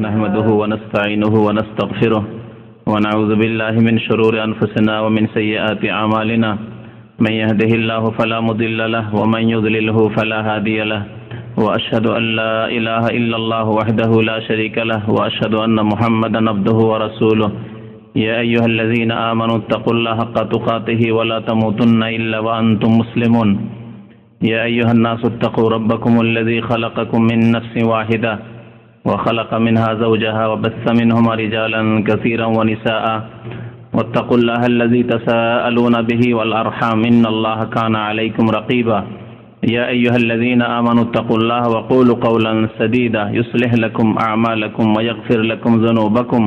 نحمده ونستعينه ونستغفره ونعوذ بالله من شرور أنفسنا ومن سيئات أعمالنا من يهده الله فلا مضل له ومن يضلله فلا هادي له وأشهد أن لا إله إلا الله وحده لا شريك له وأشهد أن محمدا عبده ورسوله يا أيها الذين آمنوا اتقوا الله حق تقاته ولا تموتن إلا وأنتم مسلمون يا أيها الناس اتقوا ربكم الذي خلقكم من نفس واحدة وخلق منها زوجها وبث منهما رجالا كثيرا ونساء واتقوا الله الذي تساءلون به والأرحام إن الله كان عليكم رقيبا يا أيها الذين آمنوا اتقوا الله وقولوا قولا سديدا يصلح لكم أعمالكم ويغفر لكم ذنوبكم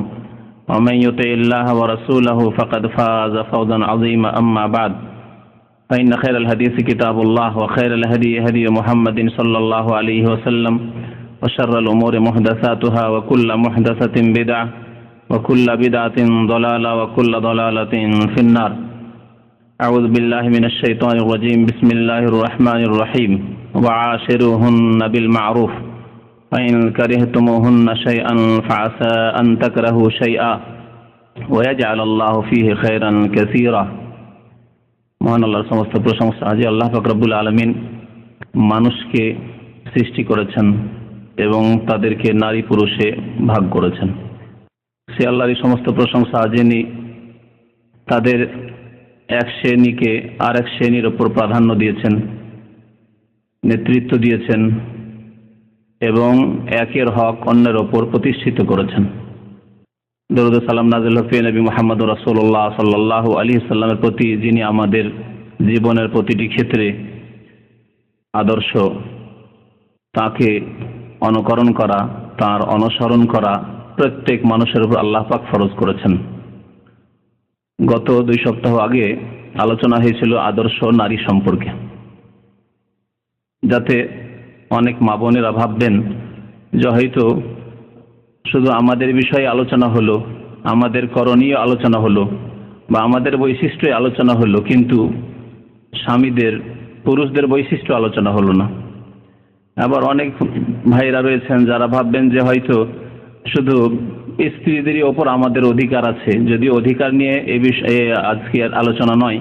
ومن يطع الله ورسوله فقد فاز فوزا عظيما أما بعد فإن خير الحديث كتاب الله وخير الهدي هدي محمد صلى الله عليه وسلم وشر الأمور محدثاتها وكل محدثة بدعة وكل بدعة ضلالة وكل ضلالة في النار. أعوذ بالله من الشيطان الرجيم. بسم الله الرحمن الرحيم. وعاشروهن بالمعروف فإن كرهتموهن شيئا فعسى أن تكرهوا شيئا ويجعل الله فيه خيرا كثيرا. মহান আল্লাহর সমস্ত প্রশংসা যে আল্লাহ পাক রব্বুল আলামিন মানুষকে সৃষ্টি করেছেন এবং তাদেরকে নারী পুরুষে ভাগ করেছেন। সে আল্লাহরই সমস্ত প্রশংসা যিনি তাদের এক শ্রেণীকে আর এক শ্রেণীর ওপর প্রাধান্য দিয়েছেন, নেতৃত্ব দিয়েছেন এবং একের হক অন্যের ওপর প্রতিষ্ঠিত করেছেন। দরুদ সালাম নাযিল হোক নবী মুহাম্মদ রাসূলুল্লাহ সাল্লাল্লাহু আলাইহি সাল্লামের প্রতি, যিনি আমাদের জীবনের প্রতিটি ক্ষেত্রে আদর্শ। তাকে অনুকরণ করা, তার অনুসরণ করা প্রত্যেক মানুষের উপর আল্লাহ পাক ফরজ করেছেন। গত 2 সপ্তাহ আগে আলোচনা হয়েছিল আদর্শ নারী সম্পর্কে, যাতে অনেক মা বোনেরা ভাববেন যে হয়তো শুধু আমাদের বিষয়ে আলোচনা হলো, আমাদের করণীয় আলোচনা হলো বা আমাদের বৈশিষ্ট্য আলোচনা হলো, কিন্তু স্বামীদের, পুরুষদের বৈশিষ্ট্য আলোচনা হলো না। আবার অনেক ভাইরা রয়েছেন যারা ভাববেন যে হয়তো শুধু স্ত্রীদেরই ওপর আমাদের অধিকার আছে, যদি অধিকার নিয়ে এই বিষয়ে আজকে আলোচনা নয়,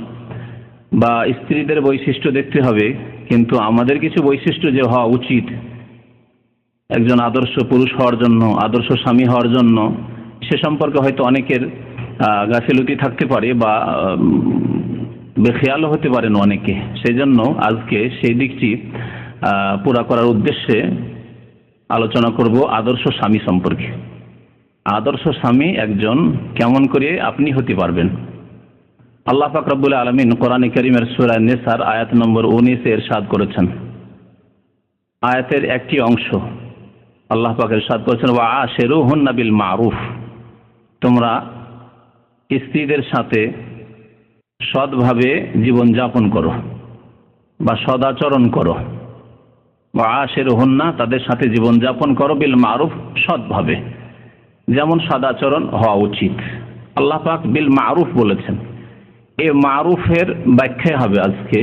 বা স্ত্রীদের বৈশিষ্ট্য দেখতে হবে, কিন্তু আমাদের কিছু বৈশিষ্ট্য যে হওয়া উচিত একজন আদর্শ পুরুষ হওয়ার জন্য, আদর্শ স্বামী হওয়ার জন্য, সে সম্পর্কে হয়তো অনেকের গাফিলতি থাকতে পারে বা বেখেয়ালও হতে পারেন অনেকে। সেই জন্য আজকে সেই দিকটি পুরা করার উদ্দেশ্যে আলোচনা করব আদর্শ স্বামী সম্পর্কে। আদর্শ স্বামী একজন কেমন করে আপনি হতে পারবেন। আল্লাহ পাক রব্বুল আলামিন কোরআনে কারীমের সূরা নিসার আয়াত নম্বর 19 ইরশাদ করেছেন। আয়াতের একটি অংশ আল্লাহ পাক ইরশাদ করেছেন, ওয়া আশিরুহুন্না বিল মারুফ, তোমরা স্ত্রীদের সাথে সৎভাবে জীবন যাপন করো বা সদাচরণ করো। ওয়া আশিরুহুন্না, তাদের সাথে জীবন যাপন করো, বিল মারুফ, সৎভাবে, যেমন সদাচরণ হওয়া উচিত। আল্লাহ পাক বিল মারুফ বলেছেন। এই মারুফের ব্যাখ্যা হবে আজকে,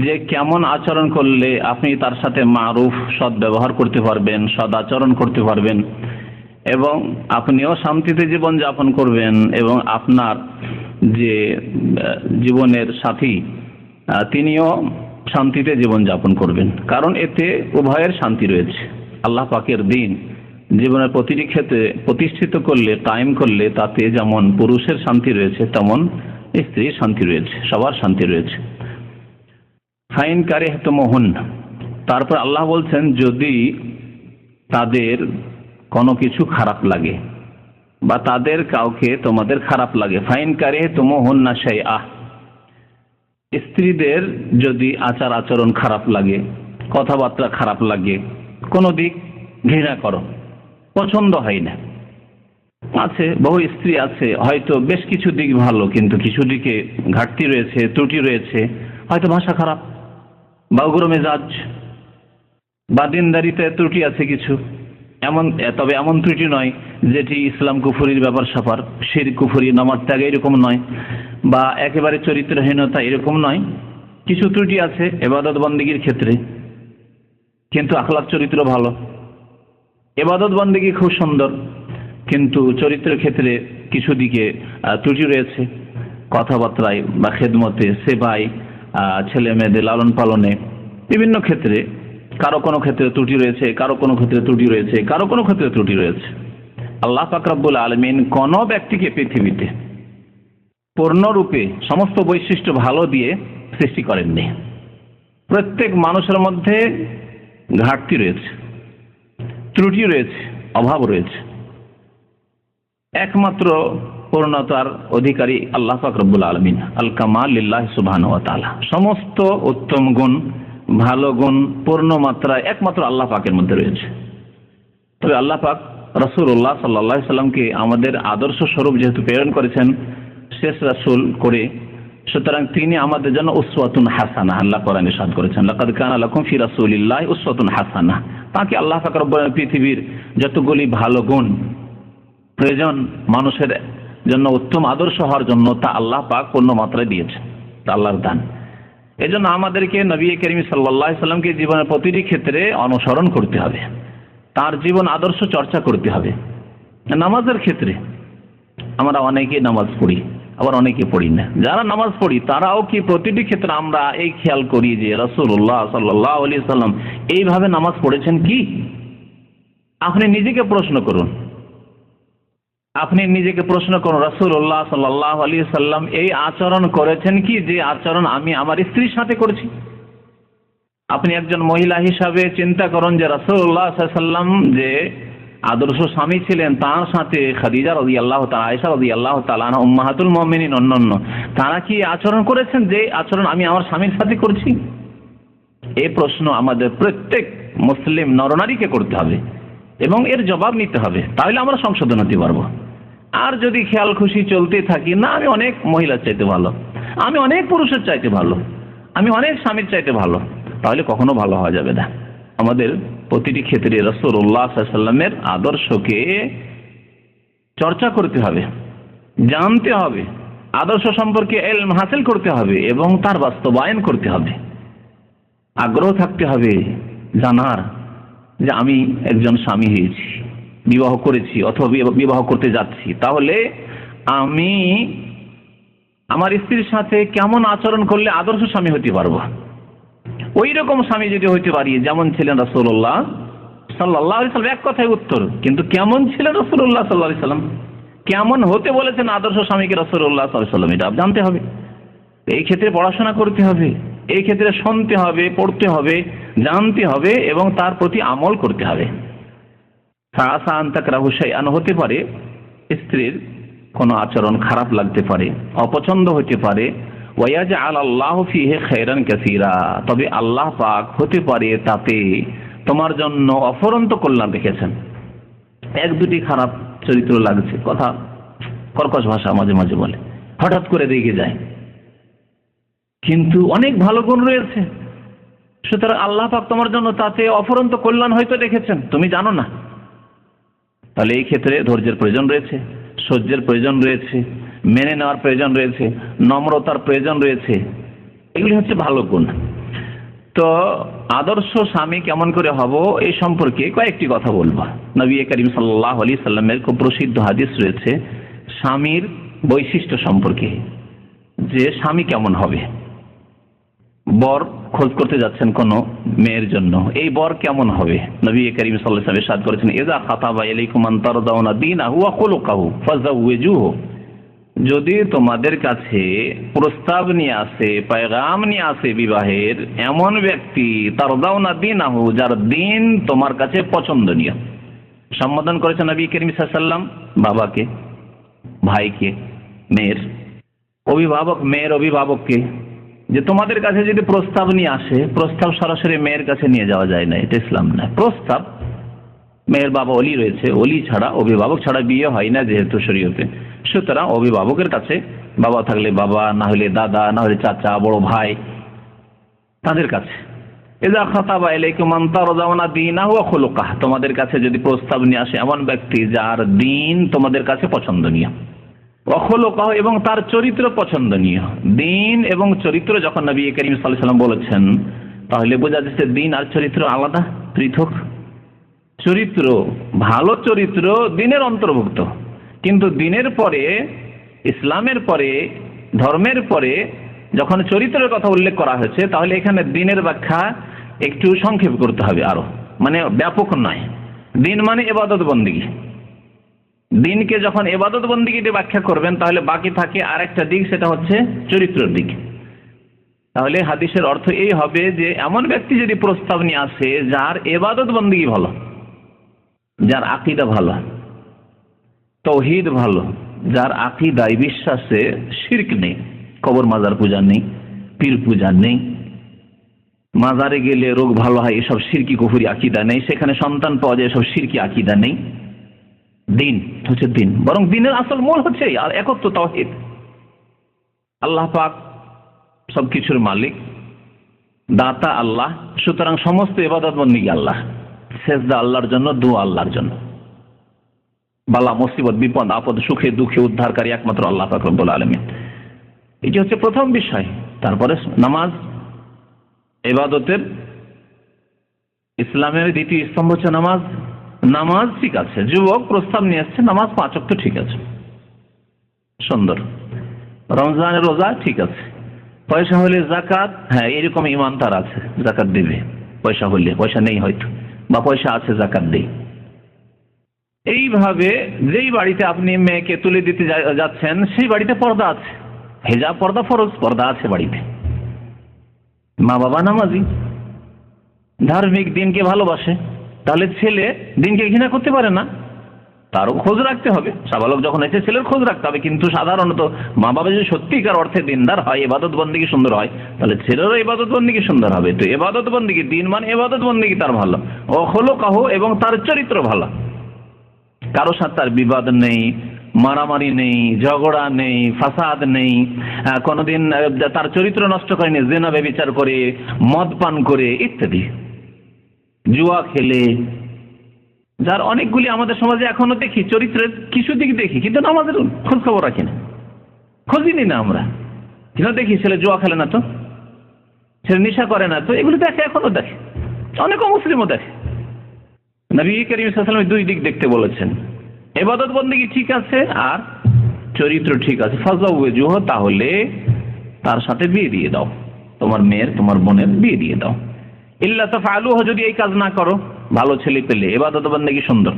যে কেমন আচরণ করলে আপনি তার সাথে মারুফ, সৎ ব্যবহার করতে পারবেন, সদ আচরণ করতে পারবেন এবং আপনিও শান্তিতে জীবন যাপন করবেন এবং আপনার যে জীবনের সাথী তিনিও শান্তিতে জীবন যাপন করবেন। কারণ এতে উভয়ের শান্তি রয়েছে। আল্লাহ পাকের দিন জীবনের প্রতিটি ক্ষেত্রে প্রতিষ্ঠিত করলে, কায়েম করলে, তাতে যেমন পুরুষের শান্তি রয়েছে তেমন স্ত্রীর শান্তি রয়েছে, সবার শান্তি রয়েছে। ফাইন কারিহতুমুহুন্না, তারপর আল্লাহ বলছেন যদি তাদের কোনো কিছু খারাপ লাগে বা তাদের কাউকে তোমাদের খারাপ লাগে, ফাইন কারিহতুমুহুন্না শাইআ, স্ত্রীদের যদি আচার আচরণ খারাপ লাগে, কথাবার্তা খারাপ লাগে, কোনো দিক ঘৃণা করো, পছন্দ হয় না। আছে বহু স্ত্রী আছে হয়তো বেশ কিছু দিক ভালো, কিন্তু কিছু দিকে ঘাটতি রয়েছে, ত্রুটি রয়েছে, হয়তো ভাষা খারাপ বা উগ্র মেজাজ বা দিনদারিতে ত্রুটি আছে কিছু, তবে এমন ত্রুটি নয় যেটি ইসলাম কুফরির ব্যাপার স্যাপার, শিরক কুফরি, নামাজ ত্যাগ এরকম নয়, বা একেবারে চরিত্রহীনতা এরকম নয়। কিছু ত্রুটি আছে ইবাদত বন্দেগীর ক্ষেত্রে, কিন্তু আখলাক চরিত্র ভালো। ইবাদত বন্দেগী খুব সুন্দর, কিন্তু চরিত্রের ক্ষেত্রে কিছু দিকে ত্রুটি রয়েছে, কথাবার্তায় বা খেদমতে, সেবায়, ছেলে মেয়েদের লালন পালনে, বিভিন্ন ক্ষেত্রে কারো কোনো ক্ষেত্রে ত্রুটি রয়েছে, কারো কোনো ক্ষেত্রে ত্রুটি রয়েছে, কারো কোনো ক্ষেত্রে ত্রুটি রয়েছে। আল্লাহ পাক রব্বুল আলামিন কোনো ব্যক্তিকে পৃথিবীতে পূর্ণরূপে সমস্ত বৈশিষ্ট্য ভালো দিয়ে সৃষ্টি করেননি। প্রত্যেক মানুষের মধ্যে ঘাটতি রয়েছে, ত্রুটি রয়েছে, অভাব রয়েছে। একমাত্র পূর্ণতার অধিকারী আল্লাহ পাক রব্বুল আলামিন, আল কামাল লিল্লাহি সুবহানাহু ওয়া তাআলা। সমস্ত উত্তম গুণ, ভালো গুণ, পূর্ণ মাত্রায় একমাত্র আল্লাহ পাকের মধ্যে রয়েছে। তবে আল্লাহ পাক রাসূলুল্লাহ সাল্লাল্লাহু আলাইহি সাল্লামকে আমাদের আদর্শ স্বরূপ যেহেতু প্রেরণ করেছেন শেষ রাসূল করে, সুতরাং তিনি আমাদের জন্য উসওয়াতুন হাসানা, আল্লাহ কোরআনে ইরশাদ করেছেন, লাকাদ কানা লাকুম ফি রাসূলিল্লাহি উসওয়াতুন হাসানা। তাকে আল্লাহ পাক রব্বুল আলামিন পৃথিবীর যতগুলি ভালো গুণ প্রয়োজন মানুষের জন্য উত্তম আদর্শ হওয়ার জন্য, তা আল্লাহ পাক পূর্ণ মাত্রায় দিয়েছেন, তা আল্লাহর দান। এজন্য আমাদেরকে নবী করিম সাল্লাল্লাহু আলাইহি সাল্লামকে জীবনের প্রতিটি ক্ষেত্রে অনুসরণ করতে হবে, তার জীবন আদর্শ চর্চা করতে হবে। নামাজের ক্ষেত্রে আমরা অনেকে নামাজ পড়ি, আবার অনেকে পড়ি না। যারা নামাজ পড়ি তারাও কি প্রতিটি ক্ষেত্রে আমরা এই খেয়াল করি যে রাসূলুল্লাহ সাল্লাল্লাহু আলাইহি সাল্লাম এইভাবে নামাজ পড়েছেন কি? আপনি নিজেকে প্রশ্ন করুন, আপনি নিজেকে প্রশ্ন করুন, রাসূলুল্লাহ সাল্লাল্লাহু আলাইহি সাল্লাম এই আচরণ করেছেন কি যে আচরণ আমি আমার স্ত্রীর সাথে করেছি? আপনি একজন মহিলা হিসাবে চিন্তা করুন যে রাসূলুল্লাহ সাল্লাল্লাহু আলাইহি সাল্লাম যে আদর্শ স্বামী ছিলেন, তার সাথে খাদিজা রাদিয়াল্লাহু তাআলা, আয়েশা রাদিয়াল্লাহু তাআলা আনহা, উম্মাহাতুল মুমিনিন অন্যান্য, তারা কি আচরণ করেছেন যে আচরণ আমি আমার স্বামীর সাথে করছি? এই প্রশ্ন আমাদের প্রত্যেক মুসলিম নরনারীকে করতে হবে এবং এর জবাব নিতে হবে, তাহলে আমরা সংশোধন হতে পারবো। আর যদি খেয়াল খুশি চলতে থাকি, না আমি অনেক মহিলার চাইতে ভালো, আমি অনেক পুরুষের চাইতে ভালো, আমি অনেক স্বামীর চাইতে ভালো, তাহলে কখনো ভালো হওয়া যাবে না। আমাদের প্রতিটি ক্ষেত্রে রাসূলুল্লাহ সাল্লাল্লাহু আলাইহি সাল্লামের আদর্শকে চর্চা করতে হবে, জানতে হবে, আদর্শ সম্পর্কে ইলম হাসিল করতে হবে এবং তার বাস্তবায়ন করতে হবে। আগ্রহ থাকতে হবে জানার যে আমি একজন স্বামী হয়েছি, বিবাহ করেছি অথবা বিবাহ করতে যাচ্ছি, তাহলে আমি আমার স্ত্রীর সাথে কেমন আচরণ করলে আদর্শ স্বামী হতে পারবো। ওই রকম স্বামী যদি হইতে পারি যেমন ছিলেন রাসূলুল্লাহ সাল্লাল্লাহু আলাইহি সাল্লাম, এক কথায় উত্তর। কিন্তু কেমন ছিলেন রাসূলুল্লাহ সাল্লাল্লাহু আলাইহি সাল্লাম, কেমন হতে বলেছেন আদর্শ স্বামীকে রাসূলুল্লাহ সাল্লাল্লাহু আলাইহি সাল্লাম, এটা জানতে হবে। এই ক্ষেত্রে পড়াশোনা করতে হবে, এই ক্ষেত্রে শুনতে হবে, পড়তে হবে, জানতে হবে এবং তার প্রতি আমল করতে হবে। ফাআসা আন তাকরাহু শাইআন, হতে পারে স্ত্রীর কোনো আচরণ খারাপ লাগতে পারে, অপছন্দ হতে পারে, ওয়ায়াজআল আল্লাহু ফীহি খায়রান কাসীরা, তবে আল্লাহ পাক হতে পারে তাতে তোমার জন্য অফুরন্ত কল্যাণ রেখেছেন। এক দুটি খারাপ চরিত্র লাগছে, কথা কর্কশ ভাষা মাঝে মাঝে বলে, হঠাৎ করে রেগে যায়, কিন্তু অনেক ভালো গুণ রয়েছে, সুতরাং আল্লাহ পাক তোমার জন্য তাতে অফুরন্ত কল্যাণ হয়তো রেখেছেন, তুমি জানো না। তাহলে এই ক্ষেত্রে ধৈর্যের প্রয়োজন রয়েছে, সহ্যের প্রয়োজন রয়েছে, মেনে নেওয়ার প্রয়োজন রয়েছে, নম্রতার প্রয়োজন রয়েছে, এগুলি হচ্ছে ভালো গুণ। তো আদর্শ স্বামী কেমন করে হব এই সম্পর্কে কয়েকটি কথা বলবো। নবী করিম সাল্লাল্লাহু আলাইহি সাল্লামের খুব প্রসিদ্ধ হাদিস রয়েছে স্বামীর বৈশিষ্ট্য সম্পর্কে, যে স্বামী কেমন হবে। বর খোঁজ করতে যাচ্ছেন কোন মেয়ের জন্য, এই বর কেমন হবে? নবী করিম সাল্লাল্লাহু আলাইহি ওয়াসাল্লাম ইরশাদ করেছেন, ইযা খাতাবা ইলাইকুম মান তারদাউনা দীনাহু ওয়া খুলুকাহু ফাযাওয়িজুহু, যদি তোমাদের কাছে প্রস্তাব নিয়ে আসে, পেগাম নিয়ে আসে বিবাহের এমন ব্যক্তি, তারদাউনা দীনাহু, যার দিন তোমার কাছে পছন্দনীয়। সম্বোধন করেছেন নবী করিম সাল্লাল্লাহু আলাইহি ওয়াসাল্লাম বাবাকে, ভাইকে, মেয়ের অভিভাবক, মেয়ের অভিভাবককে, যে তোমাদের কাছে যদি প্রস্তাব নিয়ে আসে, প্রস্তাব সরাসরি মেয়ের কাছে নিয়ে যাওয়া যায় না, এটা ইসলাম না। প্রস্তাব, মেয়ের বাবা ওলি রয়েছে, ওলি ছাড়া, অভিভাবক ছাড়া বিয়ে হয় না যেহেতু শরীয়তে, সুতরাং অভিভাবকের কাছে, বাবা থাকলে বাবা, না হলে দাদা, না হলে চাচা, বড় ভাই, তাদের কাছে। ইযা খাতাবা ইলাইকুম মান তারদাউনা দীনাহু ওয়া খুলুকাহু, তোমাদের কাছে যদি প্রস্তাব নিয়ে আসে এমন ব্যক্তি যার দিন তোমাদের কাছে পছন্দনীয়, অখলকাহ, এবং তার চরিত্র পছন্দনীয়। দিন এবং চরিত্র যখন নবী করিম সাল্লাল্লাহু আলাইহি ওয়াসাল্লাম বলেছেন, তাহলে বোঝা যাচ্ছে দিন আর চরিত্র আলাদা, পৃথক। চরিত্র, ভালো চরিত্র দিনের অন্তর্ভুক্ত, কিন্তু দিনের পরে, ইসলামের পরে, ধর্মের পরে যখন চরিত্রের কথা উল্লেখ করা হয়েছে, তাহলে এখানে দিনের ব্যাখ্যা একটু সংক্ষেপ করতে হবে, আরো মানে ব্যাপক নয়। দিন মানে ইবাদত বন্দেগী। দিনকে যখন ইবাদত বন্দেগীতে ব্যাখ্যা করবেন, তাহলে বাকি থাকে আরেকটা দিক, সেটা হচ্ছে চরিত্রের দিক। তাহলে হাদিসের অর্থ এই হবে যে এমন ব্যক্তি যদি প্রস্তাব নিয়ে আসে যার ইবাদত বন্দেগী ভালো, যার আকীদা ভালো, তাওহীদ ভালো, যার আকীদায় বিশ্বাসে শিরক নেই, কবর মাজার পূজা নেই, পীর পূজা নেই, মাজারে গেলে রোগ ভালো হয় এসব শিরকি কুফরি আকীদা নেই, সেখানে সন্তান পাওয়া যায় এসব শিরকি আকীদা নেই। দিন হচ্ছে দিন, বরং দিনের আসল মূল হচ্ছে আর একত্ব তাওহীদ। আল্লাহ পাক সবকিছুর মালিক, দাতা আল্লাহ, সুতরাং সমস্ত ইবাদত বন্দেগী আল্লাহ, সেজদা আল্লাহর জন্য, দোয়া আল্লাহর জন্য, বালা মুসিবত বিপদ আপদ সুখে দুঃখে উদ্ধারকারী একমাত্র আল্লাহ পাক রব্বুল আলামিন। এটি হচ্ছে প্রথম বিষয়। তারপরে নামাজ ইবাদতের, ইসলামের দ্বিতীয় স্তম্ভ হচ্ছে নামাজ। নামাজ ঠিক আছে, যুবক প্রস্তাব নিয়ে আসছে, নামাজ 5 ওয়াক্ত ঠিক আছে, সুন্দর। রমজানের রোজা ঠিক আছে, পয়সা হলে যাকাত, হ্যাঁ এরকম ইমান তার আছে, যাকাত দেবে পয়সা হলে, পয়সা নেই হয়তো, বা পয়সা আছে যাকাত দেই। এইভাবে যেই বাড়িতে আপনি মেয়েকে তুলে দিতে যাচ্ছেন সেই বাড়িতে পর্দা আছে, হিজাব পর্দা ফরজ, পর্দা আছে বাড়িতে, মা বাবা নামাজি, ধার্মিক, দিনকে ভালোবাসে, তাহলে ছেলে দিনকে ঘৃণা করতে পারে না, তারও খোঁজ রাখতে হবে। সাবালক যখন এসে ছেলের খোঁজ রাখতে হবে, কিন্তু সাধারণত মা বাবা যদি সত্যিকার অর্থে দিনদার হয়, ইবাদত বন্দেগী সুন্দর হয়, তাহলে ছেলেরও ইবাদত বন্দেগী সুন্দর হবে। তো ইবাদত বন্দেগী, দিন মানে ইবাদত বন্দেগী তার ভালো, ও খুলুকাহু, এবং তার চরিত্র ভালো, কারো সাথে তার বিবাদ নেই, মারামারি নেই, ঝগড়া নেই, ফাসাদ নেই, কোনোদিন তার চরিত্র নষ্ট করেনি, জিনা ব্যভিচার করে, মদ পান করে ইত্যাদি, জুয়া খেলে, যার অনেকগুলি আমাদের সমাজে এখনো দেখি, চরিত্রের কিছু দিক দেখি, কিন্তু আমাদের খোঁজ খবর রাখি না, খোঁজিনি না আমরা, কিন্তু দেখি ছেলে জুয়া খেলে না তো, ছেলে নেশা করে না তো, এগুলো দেখে, এখনো দেখে, অনেক মুসলিমও দেখে। নবী করিম সাল্লাল্লাহু আলাইহি ওয়াসাল্লাম দুই দিক দেখতে বলেছেন, ইবাদত বন্দেগী ঠিক আছে আর চরিত্র ঠিক আছে, ফাযাওয়িজুহু, তাহলে তার সাথে বিয়ে দিয়ে দাও, তোমার মেয়ের, তোমার বোনের বিয়ে দিয়ে দাও। ইল্লা তাফআলুহু, যদি এই কাজ না করো, ভালো ছেলে পেলে, ইবাদত বন্দেগী সুন্দর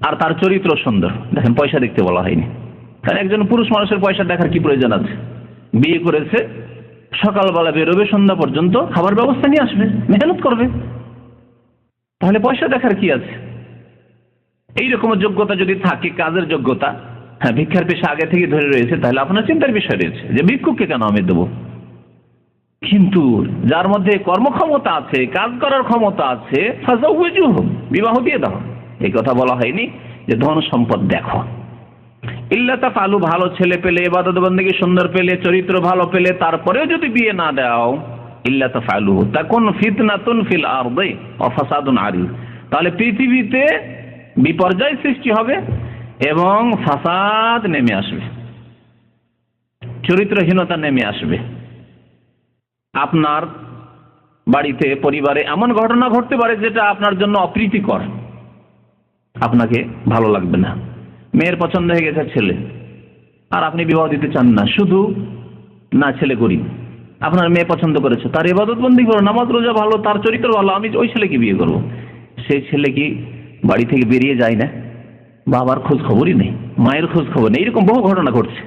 আর তার চরিত্র সুন্দর, দেখেন পয়সা দেখতে বলা হয়নি, কারণ একজন পুরুষ মানুষের পয়সা দেখার কি প্রয়োজন আছে? বিয়ে করেছে, সকালবেলা বেরোবে, সন্ধ্যা পর্যন্ত খাবার ব্যবস্থা নিয়ে আসবে, মেহনত করবে, তাহলে পয়সা দেখার কি আছে? এইরকম যোগ্যতা যদি থাকে, কাজের যোগ্যতা, হ্যাঁ ভিক্ষার পেশা আগে থেকে ধরে রয়েছে, তাহলে আপনার চিন্তার বিষয় রয়েছে যে ভিক্ষুককে কেন আমি দেবো। কিন্তু যার মধ্যে কর্মক্ষমতা আছে, কাজ করার ক্ষমতা আছে, ফাযাওয়িজুহু, বিবাহ দিয়ে দাও। এই কথা বলা হয়নি যে ধন সম্পদ দেখো। ইল্লা তাফআলু, ভালো ছেলে পেলে, ইবাদত বন্দেগী সুন্দর পেলে, চরিত্র ভালো পেলে, তারপরেও যদি বিয়ে না দাও, ইল্লা তাফআলু তাকুন ফিতনাতুন ফিল আরদি ওয়া ফাসাদুন আরিদ, তাহলে পৃথিবীতে বিপর্যয় সৃষ্টি হবে এবং ফাসাদ নেমে আসবে, চরিত্রহীনতা নেমে আসবে। আপনার বাড়িতে, পরিবারে এমন ঘটনা ঘটতে পারে যেটা আপনার জন্য অপ্রীতিকর, আপনাকে ভালো লাগবে না। মেয়ের পছন্দ হয়ে গেছে ছেলে, আর আপনি বিবাহ দিতে চান না, শুধু না ছেলে গরিব, আপনার মেয়ে পছন্দ করেছে, তার ইবাদত বন্দেগী করো, নামাজ রোজা ভালো, তার চরিত্র ভালো, আমি ওই ছেলেকে বিয়ে করব। সেই ছেলে কি বাড়ি থেকে বেরিয়ে যায় না? বাবার খোঁজ খবরই নেই, মায়ের খোঁজ খবর নেই, এরকম বহু ঘটনা ঘটছে।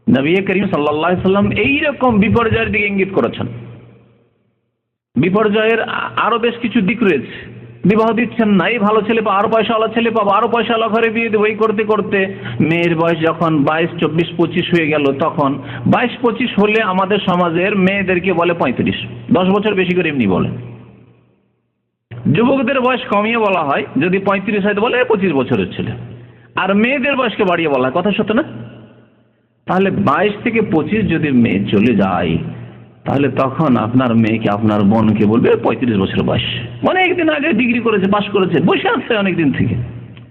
নবী করিম সাল্লাল্লাহু আলাইহি ওয়াসাল্লাম এইরকম বিপর্যয়ের দিকে ইঙ্গিত করেছেন। বিপর্যয়ের আরো বেশ কিছু দিক রয়েছে। বিবাহ দিচ্ছেন না, এই ভালো ছেলে পাবো, আরো পয়সাওয়ালা ছেলে পাবো, আরো পয়সাওয়ালা ঘরে বিয়ে দেবো, এই করতে করতে মেয়ের বয়স যখন 22, 24, 25 হয়ে গেল, তখন 22-25 হলে আমাদের সমাজের মেয়েদেরকে বলে 35, 10 বছর বেশি করে এমনি বলে। যুবকদের বয়স কমিয়ে বলা হয়, যদি 35 হয় তো বলে 25 বছরের ছেলে, আর মেয়েদের বয়সকে বাড়িয়ে বলা হয়। কথা সত্য না? তাহলে 22 থেকে 25 যদি মেয়ে চলে যায়, তাহলে তখন আপনার মেয়েকে, আপনার বোনকে বলবে 35 বছর বয়স, অনেকদিন আগে ডিগ্রি করেছে, পাশ করেছে, বসে আছে অনেকদিন থেকে,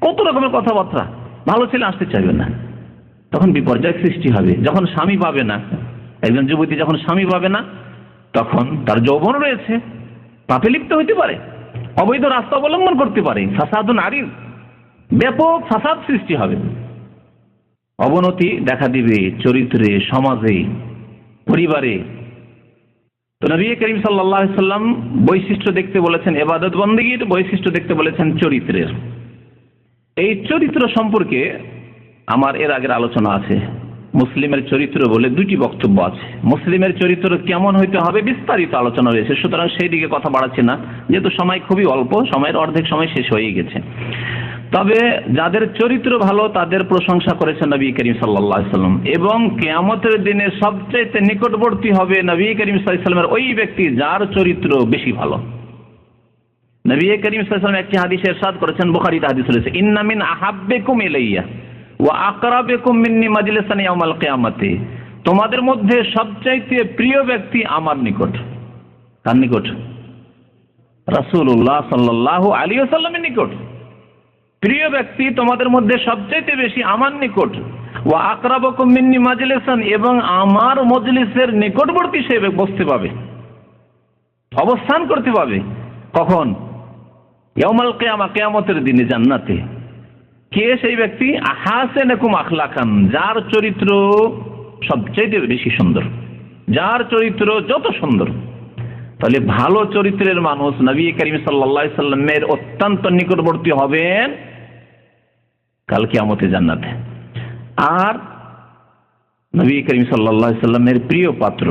কত রকমের কথাবার্তা, ভালো ছেলে আসতে চাইবে না। তখন বিপর্যয় সৃষ্টি হবে। যখন স্বামী পাবে না, একজন যুবতী যখন স্বামী পাবে না, তখন তার যৌবন রয়েছে, পাপে লিপ্ত হইতে পারে, অবৈধ রাস্তা অবলম্বন করতে পারে, ফাসাদুন আরিদ, ব্যাপক ফাসাদ সৃষ্টি হবে, অবনতি দেখা দিবে চরিত্রে, সমাজে, পরিবারে। তো নবী করিম সাল্লাল্লাহু আলাইহি সাল্লাম বৈশিষ্ট্য দেখতে বলেছেন ইবাদত বন্দেগীর, বৈশিষ্ট্য দেখতে বলেছেন চরিত্রের। এই চরিত্র সম্পর্কে আমার এর আগের আলোচনা আছে। মুসলিমের চরিত্র বলে দুটি বক্তব্য আছে। মুসলিমের চরিত্র কেমন হইতে হবে বিস্তারিত আলোচনা রয়েছে, সুতরাং সেই দিকে কথা বাড়াচ্ছি না, যেহেতু সময় খুবই অল্প, সময়ের অর্ধেক সময় শেষ হয়ে গেছে। তবে যাদের চরিত্র ভালো তাদের প্রশংসা করেছেন নবী করিম সাল্লাল্লাহু আলাইহি সাল্লাম, এবং কিয়ামতের দিনে সবচেয়ে নিকটবর্তী হবে নবী করিম সাল্লাল্লাহু আলাইহি সাল্লামের ওই ব্যক্তি যার চরিত্র বেশি ভালো। নবী করিম সাল্লাল্লাহু আলাইহি সাল্লাম একটি হাদিসে ইরশাদ করেছেন, বুখারীতে হাদিস রয়েছে, ইন্না মিন আহাব্বিকুম ইলাইয়া ওয়া আকরাবিকুম মিন্নি মাজলিসান ইয়াউমাল কিয়ামাতি, তোমাদের মধ্যে সবচাইতে প্রিয় ব্যক্তি আমার নিকট। কার নিকট? রাসূলুল্লাহ সাল্লাল্লাহু আলাইহি ওয়াসাল্লামের নিকট। প্রিয় ব্যক্তি তোমাদের মধ্যে সবচাইতে বেশি আমার নিকট। ওয়া আকরাবুকুম মিন্নি মাজলিসান, এবং আমার মজলিসের নিকটবর্তী সে বসতে পাবে, অবস্থান করতে পাবে। কখন? ইয়াউমাল কিয়ামা, কিয়ামতের দিনে জান্নাতে। কে সেই ব্যক্তি? আহাসানুকুম আখলাকান, যার চরিত্র সবচেয়ে বেশি সুন্দর, যার চরিত্র যত সুন্দর। তাহলে ভালো চরিত্রের মানুষ নবী করিম সাল্লাল্লাহু আলাইহি সাল্লামের অত্যন্ত নিকটবর্তী হবেন কাল কিয়ামতে জান্নাতে। আর নবী করিম সাল্লাল্লাহু আলাইহি সাল্লামের প্রিয় পাত্র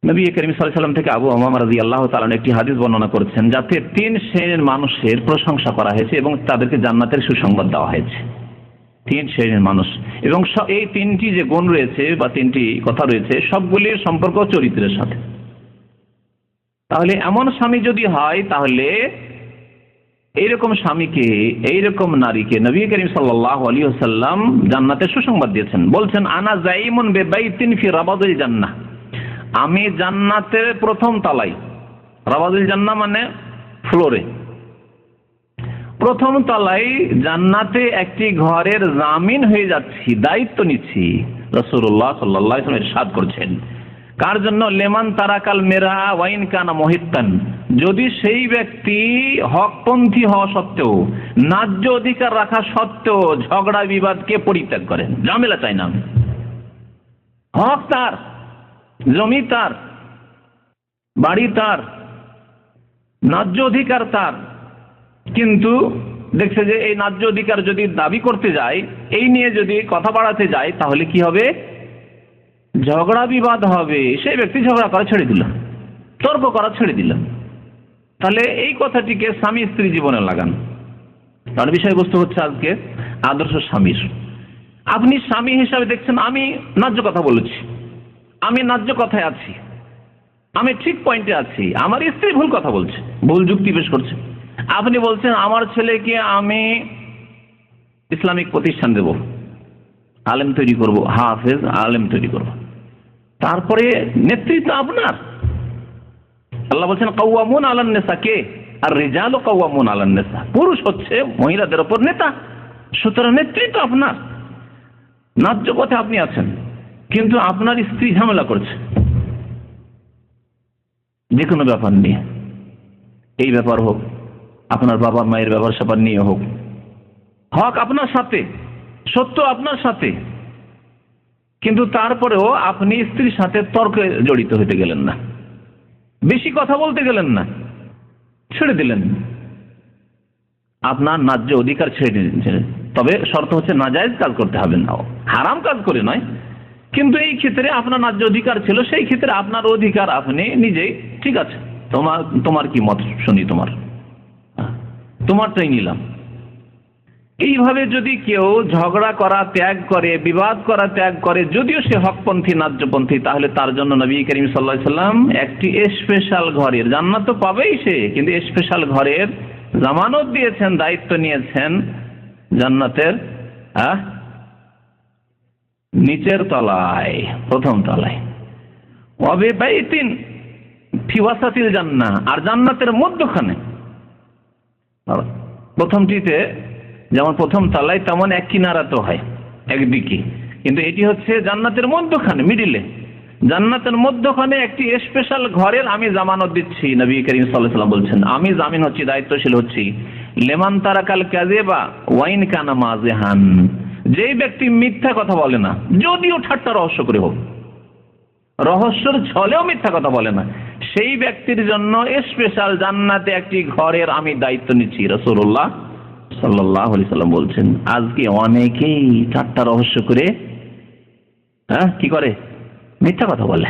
নবী করিম সাল্লাল্লাহু আলাইহি সাল্লাম থেকে আবু উমামা রাদিয়াল্লাহু তাআলা একটি হাদিস বর্ণনা করেছেন, যাতে 3 শ্রেণীর মানুষের প্রশংসা করা হয়েছে এবং তাদেরকে জান্নাতের সুসংবাদ দেওয়া হয়েছে। 3 শ্রেণীর মানুষ, এবং এই 3টি যে গুণ রয়েছে বা 3টি কথা রয়েছে সবগুলির সম্পর্ক চরিত্রের সাথে। তাহলে এমন স্বামী যদি হয়, তাহলে এইরকম স্বামীকে, এইরকম নারীকে নবী করিম সাল্লাল্লাহু আলাইহি ওয়াসাল্লাম জান্নাতের সুসংবাদ দিয়েছেন। বলছেন, আনা যাইমুন বিবাইতিন ফি রাবাদিল জান্নাহ, আমি জান্নাতের প্রথম তলায়, রাবাদিল জান্নাহ মানে ফ্লোরে, প্রথম তলায় জান্নাতে একটি ঘরের জামিন হয়ে যাচ্ছি, দায়িত্ব নিচ্ছি। রাসূলুল্লাহ সাল্লাল্লাহু আলাইহি ওয়াসাল্লাম ইরশাদ করছেন, কার জন্য? লেমান তারাকাল মেরা ওয়াইন কানা মুহিত্তান, যদি সেই ব্যক্তি হকপন্থী হওয়া সত্ত্বেও, ন্যায্য অধিকার রাখা সত্ত্বেও ঝগড়া বিবাদকে পরিত্যাগ করেন, ঝামেলা চাই না আমি, হক তার, জমি তার, বাড়ি তার, ন্যায্য অধিকার তার, কিন্তু দেখছে যে এই ন্যায্য অধিকার যদি দাবি করতে যায়, এই নিয়ে যদি কথা বাড়াতে যায়, তাহলে কি হবে? ঝগড়া বিবাদ হবে। সেই ব্যক্তি ঝগড়া করা ছেড়ে দিল, তর্ক করা ছেড়ে দিল। তাহলে এই কথাটিকে স্বামী স্ত্রী জীবনে লাগান। কারণ বিষয়বস্তু হচ্ছে আজকে আদর্শ স্বামীর। আপনি স্বামী হিসাবে দেখছেন আমি ন্যায্য কথা বলেছি, আমি ন্যায্য কথায় আছি, আমি ঠিক পয়েন্টে আছি, আমার স্ত্রী ভুল কথা বলছে, ভুল যুক্তি পেশ করছে। আপনি বলছেন আমার ছেলেকে আমি ইসলামিক প্রতিষ্ঠান দেব, আলেম তৈরি করব, হাফেজ আলেম তৈরি করব। তারপরে নেতৃত্ব আপনার। আল্লাহ বলছেন কাওয়ামুন আলান নিসা, কে? আর রিজালু কাওয়ামুন আলান নিসা, পুরুষ হচ্ছে মহিলাদের উপর নেতা, সুতরাং নেতৃত্ব আপনার। ন্যায্য পথে আপনি আছেন, কিন্তু আপনার স্ত্রী ঝামেলা করছে যে কোনো ব্যাপার নিয়ে, এই ব্যাপার হোক, আপনার বাবা মায়ের ব্যাপার স্যাপার নিয়ে হোক, হক আপনার সাথে, সত্য আপনার সাথে, কিন্তু তারপরেও আপনি স্ত্রীর সাথে তর্কে জড়িত হতে গেলেন না, বেশি কথা বলতে গেলেন না, ছেড়ে দিলেন, আপনার ন্যায্য অধিকার ছেড়ে দিলেন। তবে শর্ত হচ্ছে নাজায়েজ কাজ করতে হবে না, হারাম কাজ করে নয়। কিন্তু এই ক্ষেত্রে আপনার ন্যায্য অধিকার ছিল, সেই ক্ষেত্রে আপনার অধিকার আপনি নিজেই, ঠিক আছে তোমার কি মত শুনি, তোমারটাই নিলাম। এইভাবে যদি কেউ ঝগড়া করা ত্যাগ করে, বিবাদ করা ত্যাগ করে, যদিও সে হকপন্থী ন্যায্যপন্থী, তাহলে তার জন্য নবী করিম সাল্লাল্লাহু আলাইহি ওয়াসাল্লাম একটি স্পেশাল ঘরের, জান্নাত তো পাবেই সে, কিন্তু স্পেশাল ঘরের জামানত দিয়েছেন, দায়িত্ব নিয়েছেন জান্নাতের নিচের তলায়, প্রথম তলায়। ওয়াবে বাইতিন ফি ওয়াসাতিল জান্নাহ, আর জান্নাতের মধ্যখানে। প্রথমটিতে যেমন প্রথম তলায়, তেমন এক কিনারা তো হয় একদিকে, কিন্তু এটি হচ্ছে জান্নাতের মধ্যখানে, মিডিলে। জান্নাতের মধ্যখানে একটি স্পেশাল ঘরের আমি জামানত দিচ্ছি। নবী করিম সাল্লাল্লাহু আলাইহি ওয়াসাল্লাম বলছেন, আমি জামিন হচ্ছি, দায়িত্বশীল হচ্ছি, লিমান তারাকাল কাযিবা ওয়া ইন কানা মাযিহান, যেই ব্যক্তি মিথ্যা কথা বলে না, যদিও ঠাট্টা রহস্য করে হোক, রহস্যের ছলেও মিথ্যা কথা বলে না, সেই ব্যক্তির জন্য স্পেশাল জান্নাতে একটি ঘরের আমি দায়িত্ব নিচ্ছি। রাসূলুল্লাহ সাল্লাল্লাহু আলাইহি সাল্লাম বলছেন। আজকে অনেকেই ঠাট্টা রহস্য করে কি করে, মিথ্যা কথা বলে।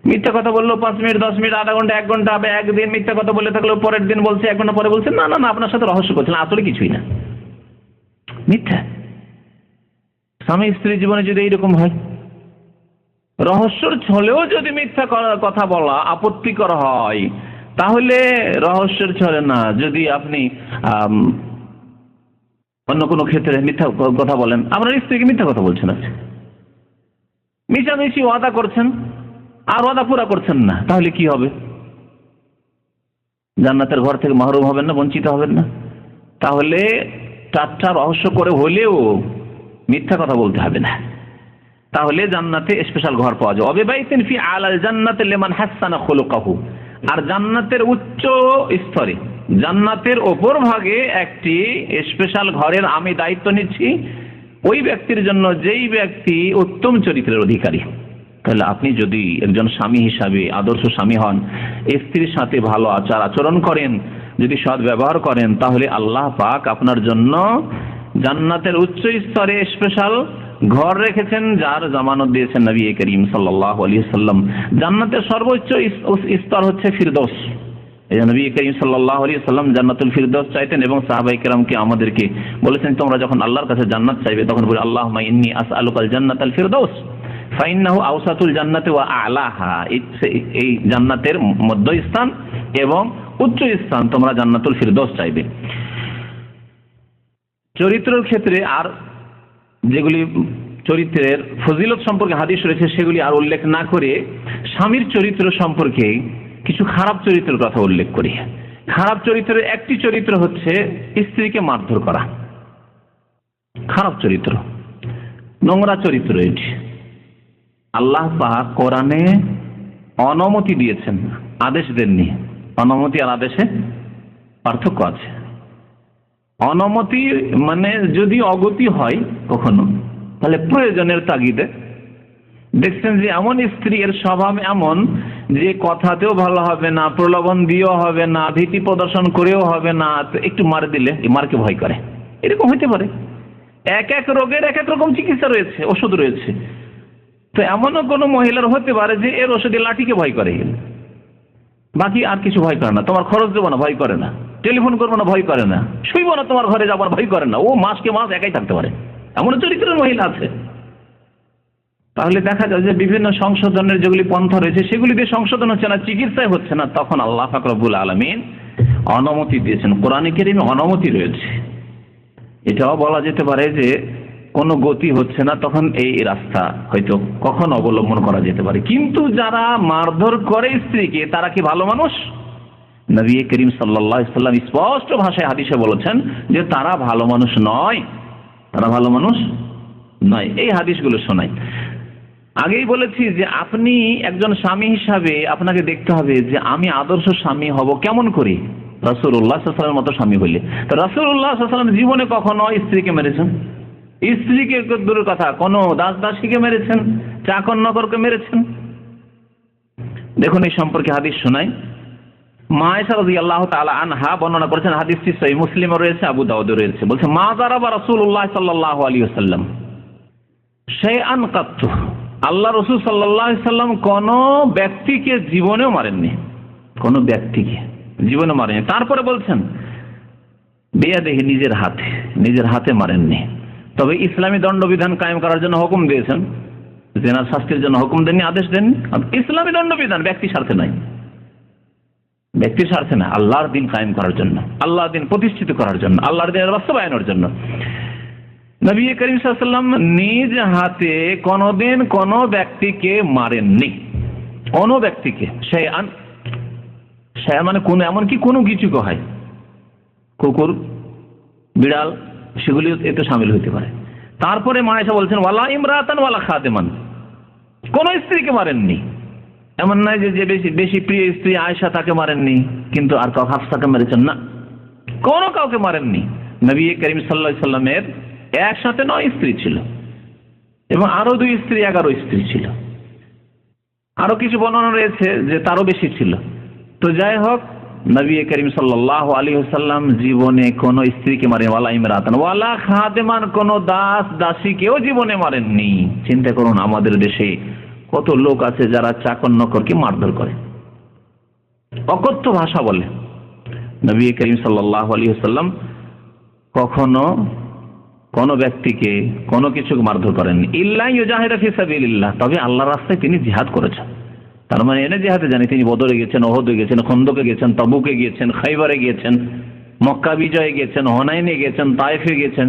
মিথ্যা কথা বললো 5 মিনিট, 10 মিনিট, আধা ঘন্টা, 1 ঘন্টা, একদিন মিথ্যা কথা বলে থাকলেও পরের দিন বলছে, 1 ঘন্টা পরে বলছে না না না আপনার সাথে রহস্য করছিলাম, আসলে কিছুই না, মিথ্যা। স্বামী স্ত্রী জীবনে যদি এইরকম হয়, রহস্যর ছলেও যদি মিথ্যা কথা বলা আপত্তিকর হয়, তাহলে রহস্যের ছলে না, যদি আপনি অন্য কোনো ক্ষেত্রে মিথ্যা কথা বলেন, আপনার স্ত্রীকে মিথ্যা কথা বলছেন, আছে মিশামিশি ওয়াদা করছেন আর ওয়াদা পুরা করছেন না, তাহলে কি হবে? জান্নাতের ঘর থেকে মাহরুম হবেন না, বঞ্চিত হবেন না? তাহলে ঠাট্টা রহস্য করে হলেও মিথ্যা কথা বলতে হবে না, তাহলে জান্নাতে স্পেশাল ঘর পাওয়া যায়। অবিবাহিতিন ফি আলাল জান্নাতি লিমান হাসানা খুলুকাহু, আর জান্নাতের উচ্চ স্তরে, জান্নাতের ওপর ভাগে একটি স্পেশাল ঘরের আমি দায়িত্ব নিচ্ছি ওই ব্যক্তির জন্য যেই ব্যক্তি উত্তম চরিত্রের অধিকারী। তাহলে আপনি যদি একজন স্বামী হিসাবে আদর্শ স্বামী হন, স্ত্রীর সাথে ভালো আচার আচরণ করেন, যদি সৎ ব্যবহার করেন, তাহলে আল্লাহ পাক আপনার জন্য জান্নাতের উচ্চ স্তরে স্পেশাল ঘর রেখেছেন, যার জামানত দিয়েছেন নবী করিম সাল্লাল্লাহু আলাইহি ওয়াসাল্লাম। জান্নাতের সর্বোচ্চ স্তর হচ্ছে ফিরদৌস। এই নবী করিম সাল্লাল্লাহু আলাইহি ওয়াসাল্লাম জান্নাতুল ফিরদৌস চাইতেন এবং সাহাবায়ে কেরামকে আমাদেরকে বলেছেন, তোমরা যখন আল্লাহর কাছে জান্নাত চাইবে তখন বলে আল্লাহুম্মা ইন্নী আসআলুকাল জান্নাতাল ফিরদৌস ফাইন্নাহু আওসাতুল জান্নাতি ওয়া আ'লাহা, এই জান্নাতের মধ্যস্থান এবং উচ্চ স্থান, তোমরা জান্নাতুল ফিরদৌস চাইবে। চরিত্রের ক্ষেত্রে আর যেগুলি চরিত্রের ফজিলত সম্পর্কে হাদিস রয়েছে সেগুলি আর উল্লেখ না করে স্বামীর চরিত্র সম্পর্কে কিছু খারাপ চরিত্রের কথা উল্লেখ করি। খারাপ চরিত্রের একটি চরিত্র হচ্ছে স্ত্রীকে মারধর করা, খারাপ চরিত্র, নোংরা চরিত্র। এটি আল্লাহ পাক কোরআনে অনুমতি দিয়েছেন, আদেশ দেননি। অনুমতি আর আদেশে পার্থক্য আছে। অনুমতি মানে যদি অগতি হয় কখনো, তাহলে প্রয়োজনের তাগিদে। দেখছেন যে এমন স্ত্রী, এর স্বভাব এমন যে কথাতেও ভালো হবে না, প্রলোভন দিয়েও হবে না, ভীতি প্রদর্শন করেও হবে না, তো একটু মার দিলে মারকে ভয় করে, এরকম হইতে পারে। এক এক রোগের এক এক রকম চিকিৎসা রয়েছে, ওষুধ রয়েছে। তো এমনও কোনো মহিলার হতে পারে যে এর ওষুধে লাঠিকে ভয় করে, বাকি আর কিছু ভয় করে না। তোমার খরচ দেবো না, ভয় করে না। টেলিফোন করবো না, ভয় করে না। শুইবো না, তোমার ঘরে যাবার ভয় করে না। ও মাসকে মাস একাই থাকতে পারে, এমন চরিত্রের মহিলা আছে। তাহলে দেখা যায় যে বিভিন্ন সংশোধনের যেগুলি পন্থা রয়েছে সেগুলি দিয়ে সংশোধন হচ্ছে না, চিকিৎসায় হচ্ছে না, তখন আল্লাহ পাক রব্বুল আলামিন অনুমতি দিয়েছেন। কোরআনে কারীমে অনুমতি রয়েছে। এটাও বলা যেতে পারে যে কোনো গতি হচ্ছে না, তখন এই রাস্তা হয়তো কখন অবলম্বন করা যেতে পারে। কিন্তু যারা মারধর করে স্ত্রীকে, তারা কি ভালো মানুষ? নবী করিম সাল্লাল্লাহু আলাইহি ওয়াসাল্লাম স্পষ্ট ভাষায় হাদিসে বলেছেন যে তারা ভালো মানুষ নয়, তারা ভালো মানুষ নয়। এই হাদিসগুলো শোনাই। আগেই বলেছি যে আপনি একজন স্বামী হিসাবে আপনাকে দেখতে হবে যে আমি আদর্শ স্বামী হব কেমন করে, রাসূলুল্লাহ সাল্লাল্লাহু আলাইহি ওয়াসাল্লামের মতো স্বামী হইলে। তো রাসূলুল্লাহ সাল্লাল্লাহু আলাইহি ওয়াসাল্লাম জীবনে কখনো স্ত্রীকে মেরেছেন? স্ত্রীকে দূরের কথা, কোনো দাস দাসীকে মেরেছেন, চাকর নকরকে মেরেছেন? দেখুন এই সম্পর্কে হাদিস শোনাই। মা আয়েশা রাদিয়াল্লাহু তাআলা আনহা বর্ণনা করেছেন, হাদিসটি সহিহ মুসলিমে রয়েছে, আবু দাউদে রয়েছে। বলছে মা যারাবা রাসূলুল্লাহ সাল্লাল্লাহু আলাইহি ওয়াসাল্লাম শাইআন কাত্তু, আল্লাহ রাসূল সাল্লাল্লাহু আলাইহি ওয়াসাল্লাম কোন ব্যক্তিকে জীবনেও মারেননি, কোন ব্যক্তিকে জীবনে মারেননি। তারপরে বলছেন বিয়াদিহি, নিজের হাতে মারেননি। তবে ইসলামী দণ্ডবিধান কায়েম করার জন্য হুকুম দিয়েছেন, জিনার শাস্তির জন্য হুকুম দেননি, আদেশ দেননি। ইসলামী দণ্ডবিধান ব্যক্তির স্বার্থে নাই, ব্যক্তির স্বার্থে না, আল্লাহর দিন কায়েম করার জন্য, আল্লাহর দিন প্রতিষ্ঠিত করার জন্য, আল্লাহর দিনের বাস্তবায়নের জন্য। নবী করিম সাল্লাল্লাহু আলাইহি ওয়াসাল্লাম নিজ হাতে কোনদিন কোন ব্যক্তিকে মারেননি, কোন ব্যক্তিকে। শাইআন মানে কোন, এমনকি কোনো কিছুকে হয়, কুকুর বিড়াল সেগুলি এতে শামিল হতে পারে। তারপরে মা আয়েশা বলছেন ওয়ালা ইমরাতান ওয়ালা খাদেমান, কোন স্ত্রীকে মারেননি। এমন নয় যে বেশি বেশি প্রিয় স্ত্রী আয়েশা তাকে মারেননি, কিন্তু আর কাউ হাফসাকে মেরেছেন না, কোনো কাউকে মারেননি। নবী করিম সাল্লাল্লাহু আলাইহি সাল্লামের একসাথে 9 স্ত্রী ছিল এবং আরো 2 স্ত্রী 11 স্ত্রী ছিল। আরো কিছু বর্ণনা রয়েছে যে তারও বেশি ছিল। তো যাই হোক, নবী করিম সাল্লাল্লাহু আলাইহি ওয়াসাল্লাম জীবনে কোন স্ত্রীকে মারেন, ওয়ালা ইমরাতান ওয়ালা খাদেমান, কোন দাস দাসীকেও জীবনে মারেননি। চিন্তা করুন, আমাদের দেশে কত লোক আছে যারা চাকর নকরকে মারধর করে, অকথ্য ভাষা বলে। নবী করিম সাল্লাল্লাহু আলাইহি ওয়াসাল্লাম কখনো কোন ব্যক্তিকে কোনো কিছু মারধর করেননি, ইল্লা ইউজাহিদা ফি সাবিলিল্লাহ, তবে আল্লাহর রাস্তায় তিনি জিহাদ করেছেন। তার মানে এনে জিহাদে জানি তিনি বদরে গেছেন, ওহদে গেছেন, খন্দকে গেছেন, তাবুকে গিয়েছেন, খাইবারে গিয়েছেন, মক্কা বিজয়ে গিয়েছেন, হুনাইনে গিয়েছেন, তায়েফে গিয়েছেন,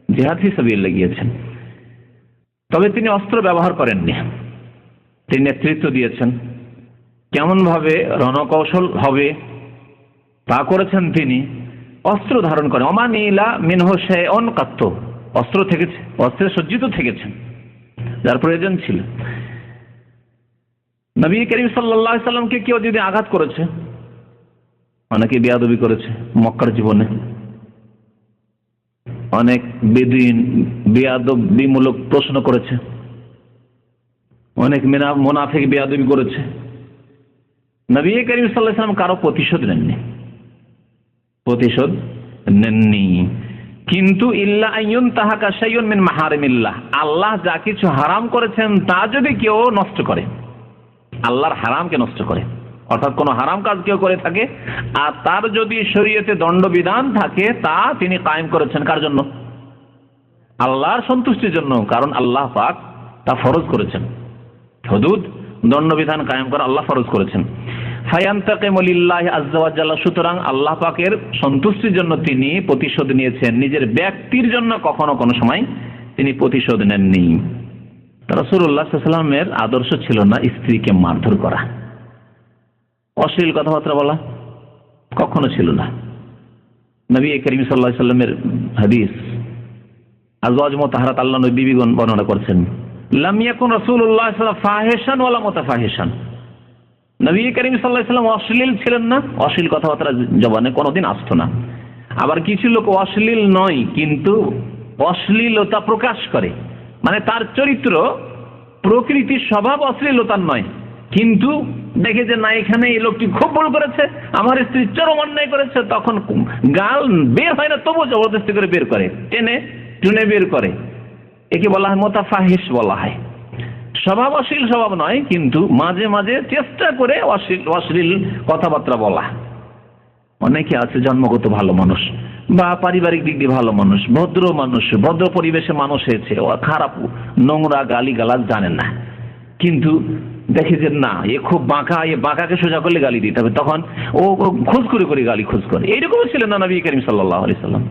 জিহাদ ফি সাবিলিল্লাহ গিয়েছেন। তবে তিনি অস্ত্র ব্যবহার করেননি, তিনি নেতৃত্ব দিয়েছেন। কেমন ভাবে রণকৌশল হবে তা করেছেন তিনি। অস্ত্র ধারণ করেন, অমানিলা মিনহু শাইউন কাত্তু, অস্ত্র থেকেছে, অস্ত্রে সজ্জিত থেকেছেন যার প্রয়োজন ছিল। নবী করিম সাল্লাল্লাহু আলাইহি সাল্লামকে কেউ যদি আঘাত করেছে, অনেকে বেয়াদবি করেছে মক্কার জীবনে, অনেক বেদুইন বেয়াদবিমূলক প্রশ্ন করেছে, অনেক মুনাফিক বেয়াদবি করেছে। নবী করিম সাল্লাল্লাহু আলাইহি সাল্লাম কারো প্রতিশোধ নেননি। কিন্তু ইল্লা আইয়ুন তাহাকা শাইউন মিন মাহারিমিল্লাহ, আল্লাহ যা কিছু হারাম করেছেন তা যদি কেউ নষ্ট করে, আল্লাহর হারামকে নষ্ট করে, অর্থাৎ কোন হারাম কাজ কেউ করে থাকে আর তার যদি শরীয়তে দণ্ডবিধান থাকে, তা তিনি কায়েম করেছেন কার জন্য? আল্লাহর সন্তুষ্টির জন্য। কারণ আল্লাহ পাক তা ফরজ করেছেন, হুদুদ দণ্ডবিধান কায়েম করা আল্লাহ ফরজ করেছেন। ফায়ান্তাকিমু লিল্লাহি আযজা ওয়া জাল্লা, সুতরাং আল্লাহ পাকের সন্তুষ্টির জন্য তিনি প্রতিশোধ নিয়েছেন, নিজের ব্যক্তির জন্য কখনো কোনো সময় তিনি প্রতিশোধ নেননি। রাসূলুল্লাহ সাল্লাল্লাহু আলাইহি ওয়াসাল্লামের আদর্শ ছিল না স্ত্রীকে মারধর করা, অশ্লীল কথাবার্তা বলা, কখনো ছিল না। নবী করিম সাল্লাল্লাহু আলাইহি ওয়াসাল্লামের হাদিস, আজওয়াজ মুতাহহারাত আল্লাহ নবী বিবিগণ বর্ণনা করছেন, লাম ইয়াকুন রাসূলুল্লাহ সাল্লাল্লাহু আলাইহি ওয়াসাল্লাম ফাহিশান ওয়ালা মুতাফাহিশান, নবী করিম সাল্লাল্লাহু আলাইহি ওয়াসাল্লাম অশ্লীল ছিলেন না, অশ্লীল কথাবার্তা জবানে কোনোদিন আসতো না। আবার কিছু লোক অশ্লীল নয় কিন্তু অশ্লীলতা প্রকাশ করে, মানে তার চরিত্র প্রকৃতির স্বভাব অশ্লীলতার নয়, কিন্তু দেখে যে না এখানে এই লোকটি খুব ভুল করেছে, আমার স্ত্রী চরম অন্যায় করেছে, তখন গাল বের হয় না তবু জবরদস্তি করে বের করে, টেনে টুনে বের করে, একে বলা হয় মুতাফাহিশ বলা হয়। স্বভাব অশ্লীল স্বভাব নয়, কিন্তু মাঝে মাঝে চেষ্টা করে অশ্লীল কথাবার্তা বলা। অনেকে আছে জন্মগত ভালো মানুষ বা পারিবারিক দিক দিয়ে ভালো মানুষ, ভদ্র মানুষ, ভদ্র পরিবেশে মানুষ হয়েছে, ও খারাপ নোংরা গালি গালাজ জানেন না, কিন্তু দেখে যে না এ খুব বাঁকা, এ বাঁকাকে সোজা করলে গালি দিতে হবে, তখন ও খোঁজ করে করে গালি খোঁজ করে। এইরকমও ছিলেন না নবী করিম সাল্লাল্লাহু আলাইহি সাল্লাম।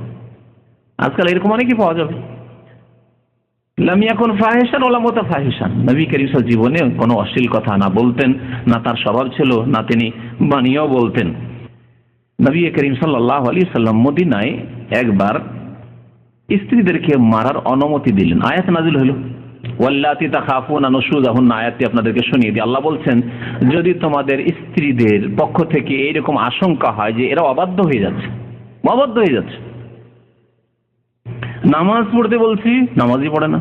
আজকাল এরকম অনেকই পাওয়া যাবে। লাম ইয়াকুন ফাহিশান ওয়ালা মুতাফাহিশান, নবী করিম সাল্লাল্লাহু জীবনে কোনো অশ্লীল কথা না বলতেন, না তার স্বভাব ছিল, না তিনি বানিয়েও বলতেন। নবী করিম সাল্লাল্লাহু আলাইহি সাল্লাম মদিনায় একবার স্ত্রীদেরকে মারার অনুমতি দিলেন, আয়াত নাযিল হলো, ওয়াল্লাতি তাখাফুনা নুশুযাহুন্না, আয়াতটি আপনাদেরকে শুনিয়ে দিই। আল্লাহ বলছেন, যদি তোমাদের স্ত্রীদের পক্ষ থেকে এইরকম আশঙ্কা হয় যে এরা অবাধ্য হয়ে যাচ্ছে, নামাজ পড়তে বলছি নামাজই পড়ে না,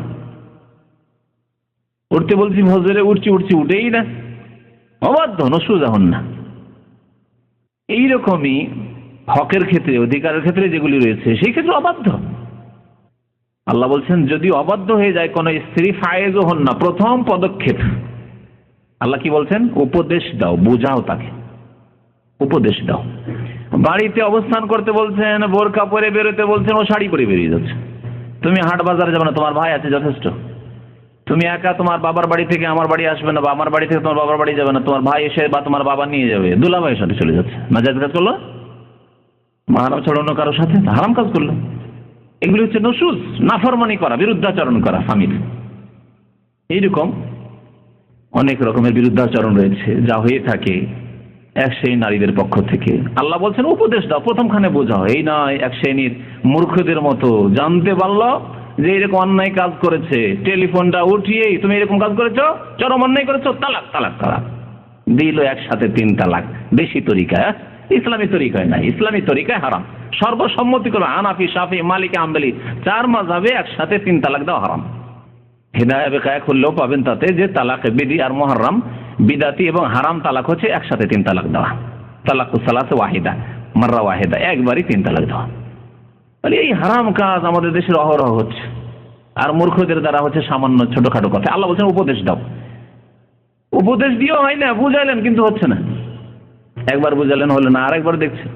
উঠতে বলছি ফজরে উঠছি উঠেই না, অবাধ্য, নুশুযাহুন্না। এইরকমই হকের ক্ষেত্রে, অধিকারের ক্ষেত্রে যেগুলি রয়েছে সেই ক্ষেত্রে অবাধ্য। আল্লাহ বলছেন যদি অবাধ্য হয়ে যায় কোন স্ত্রী, ফায়েযুহুন্না, প্রথম পদক্ষেপ আল্লাহ কি বলছেন? উপদেশ দাও, বোঝাও, তাকে উপদেশ দাও। বাড়িতে অবস্থান করতে বলছেন, বোরকা পরে বেরোতে বলছেন, ও শাড়ি পরে বেরিয়ে যাচ্ছে। তুমি হাট বাজারে যাবে না, তোমার ভাই আছে যথেষ্ট। তুমি একা তোমার বাবার বাড়ি থেকে আমার বাড়ি আসবে না, বা আমার বাড়ি থেকে তোমার বাবার বাড়ি যাবে না, তোমার ভাই এসে বা তোমার বাবা নিয়ে যাবে, দুলাভাইয়ের সাথে চলে যাচ্ছে, নাজায়েজ কাজ করলো, মাহরাম ছাড়া অন্য কারোর সাথে হারাম কাজ করলো। এগুলি হচ্ছে নুশুজ, নাফরমানি করা, বিরুদ্ধাচরণ করা স্বামীর। এইরকম অনেক রকমের বিরুদ্ধাচরণ রয়েছে যা হয়ে থাকে এক শ্রেণী নারীদের পক্ষ থেকে। আল্লাহ বলছেন উপদেশ দাও, প্রথমখানে বোঝাও, এই নয় এক শ্রেণীর মূর্খদের মতো জানতে পারলো যে এরকম অন্যায় কাজ করেছে, টেলিফোনটা উঠিয়েই তুমি এরকম কাজ করেছো, চরম অন্যায় করেছো, তালাক তালাক তালাক দিল একসাথে 3 তালাক। দেশি তরিকায়, ইসলামী তরিকায় নাই, ইসলামী তরিকায় হারাম। সর্বসম্মতি করবে হানাফি, শাফি, মালিকি, হাম্বলি 4 মাযহাবে একসাথে 3 তালাক দেওয়া হারাম। হিদায়ায়ে বেকায়া খুললেও পাবেন তাতে যে তালাকে বিদি আর মুহাররম, বিদাতি এবং হারাম তালাক হচ্ছে একসাথে 3 তালাক দেওয়া। তালাকুস সালাসে ওয়াহিদা, মাররা ওয়াহিদা, একবারই 3 তালাক দেওয়া। তাহলে এই হারাম কাজ আমাদের দেশের অহরহ হচ্ছে, আর মূর্খদের দ্বারা হচ্ছে সামান্য ছোটখাটো কথা। আল্লাহ বলছেন উপদেশ দাও, উপদেশ দিয়েও হয় না, বুঝাইলেন কিন্তু হচ্ছে না। একবার বুঝালেন হলো না, আরেকবার দেখছেন।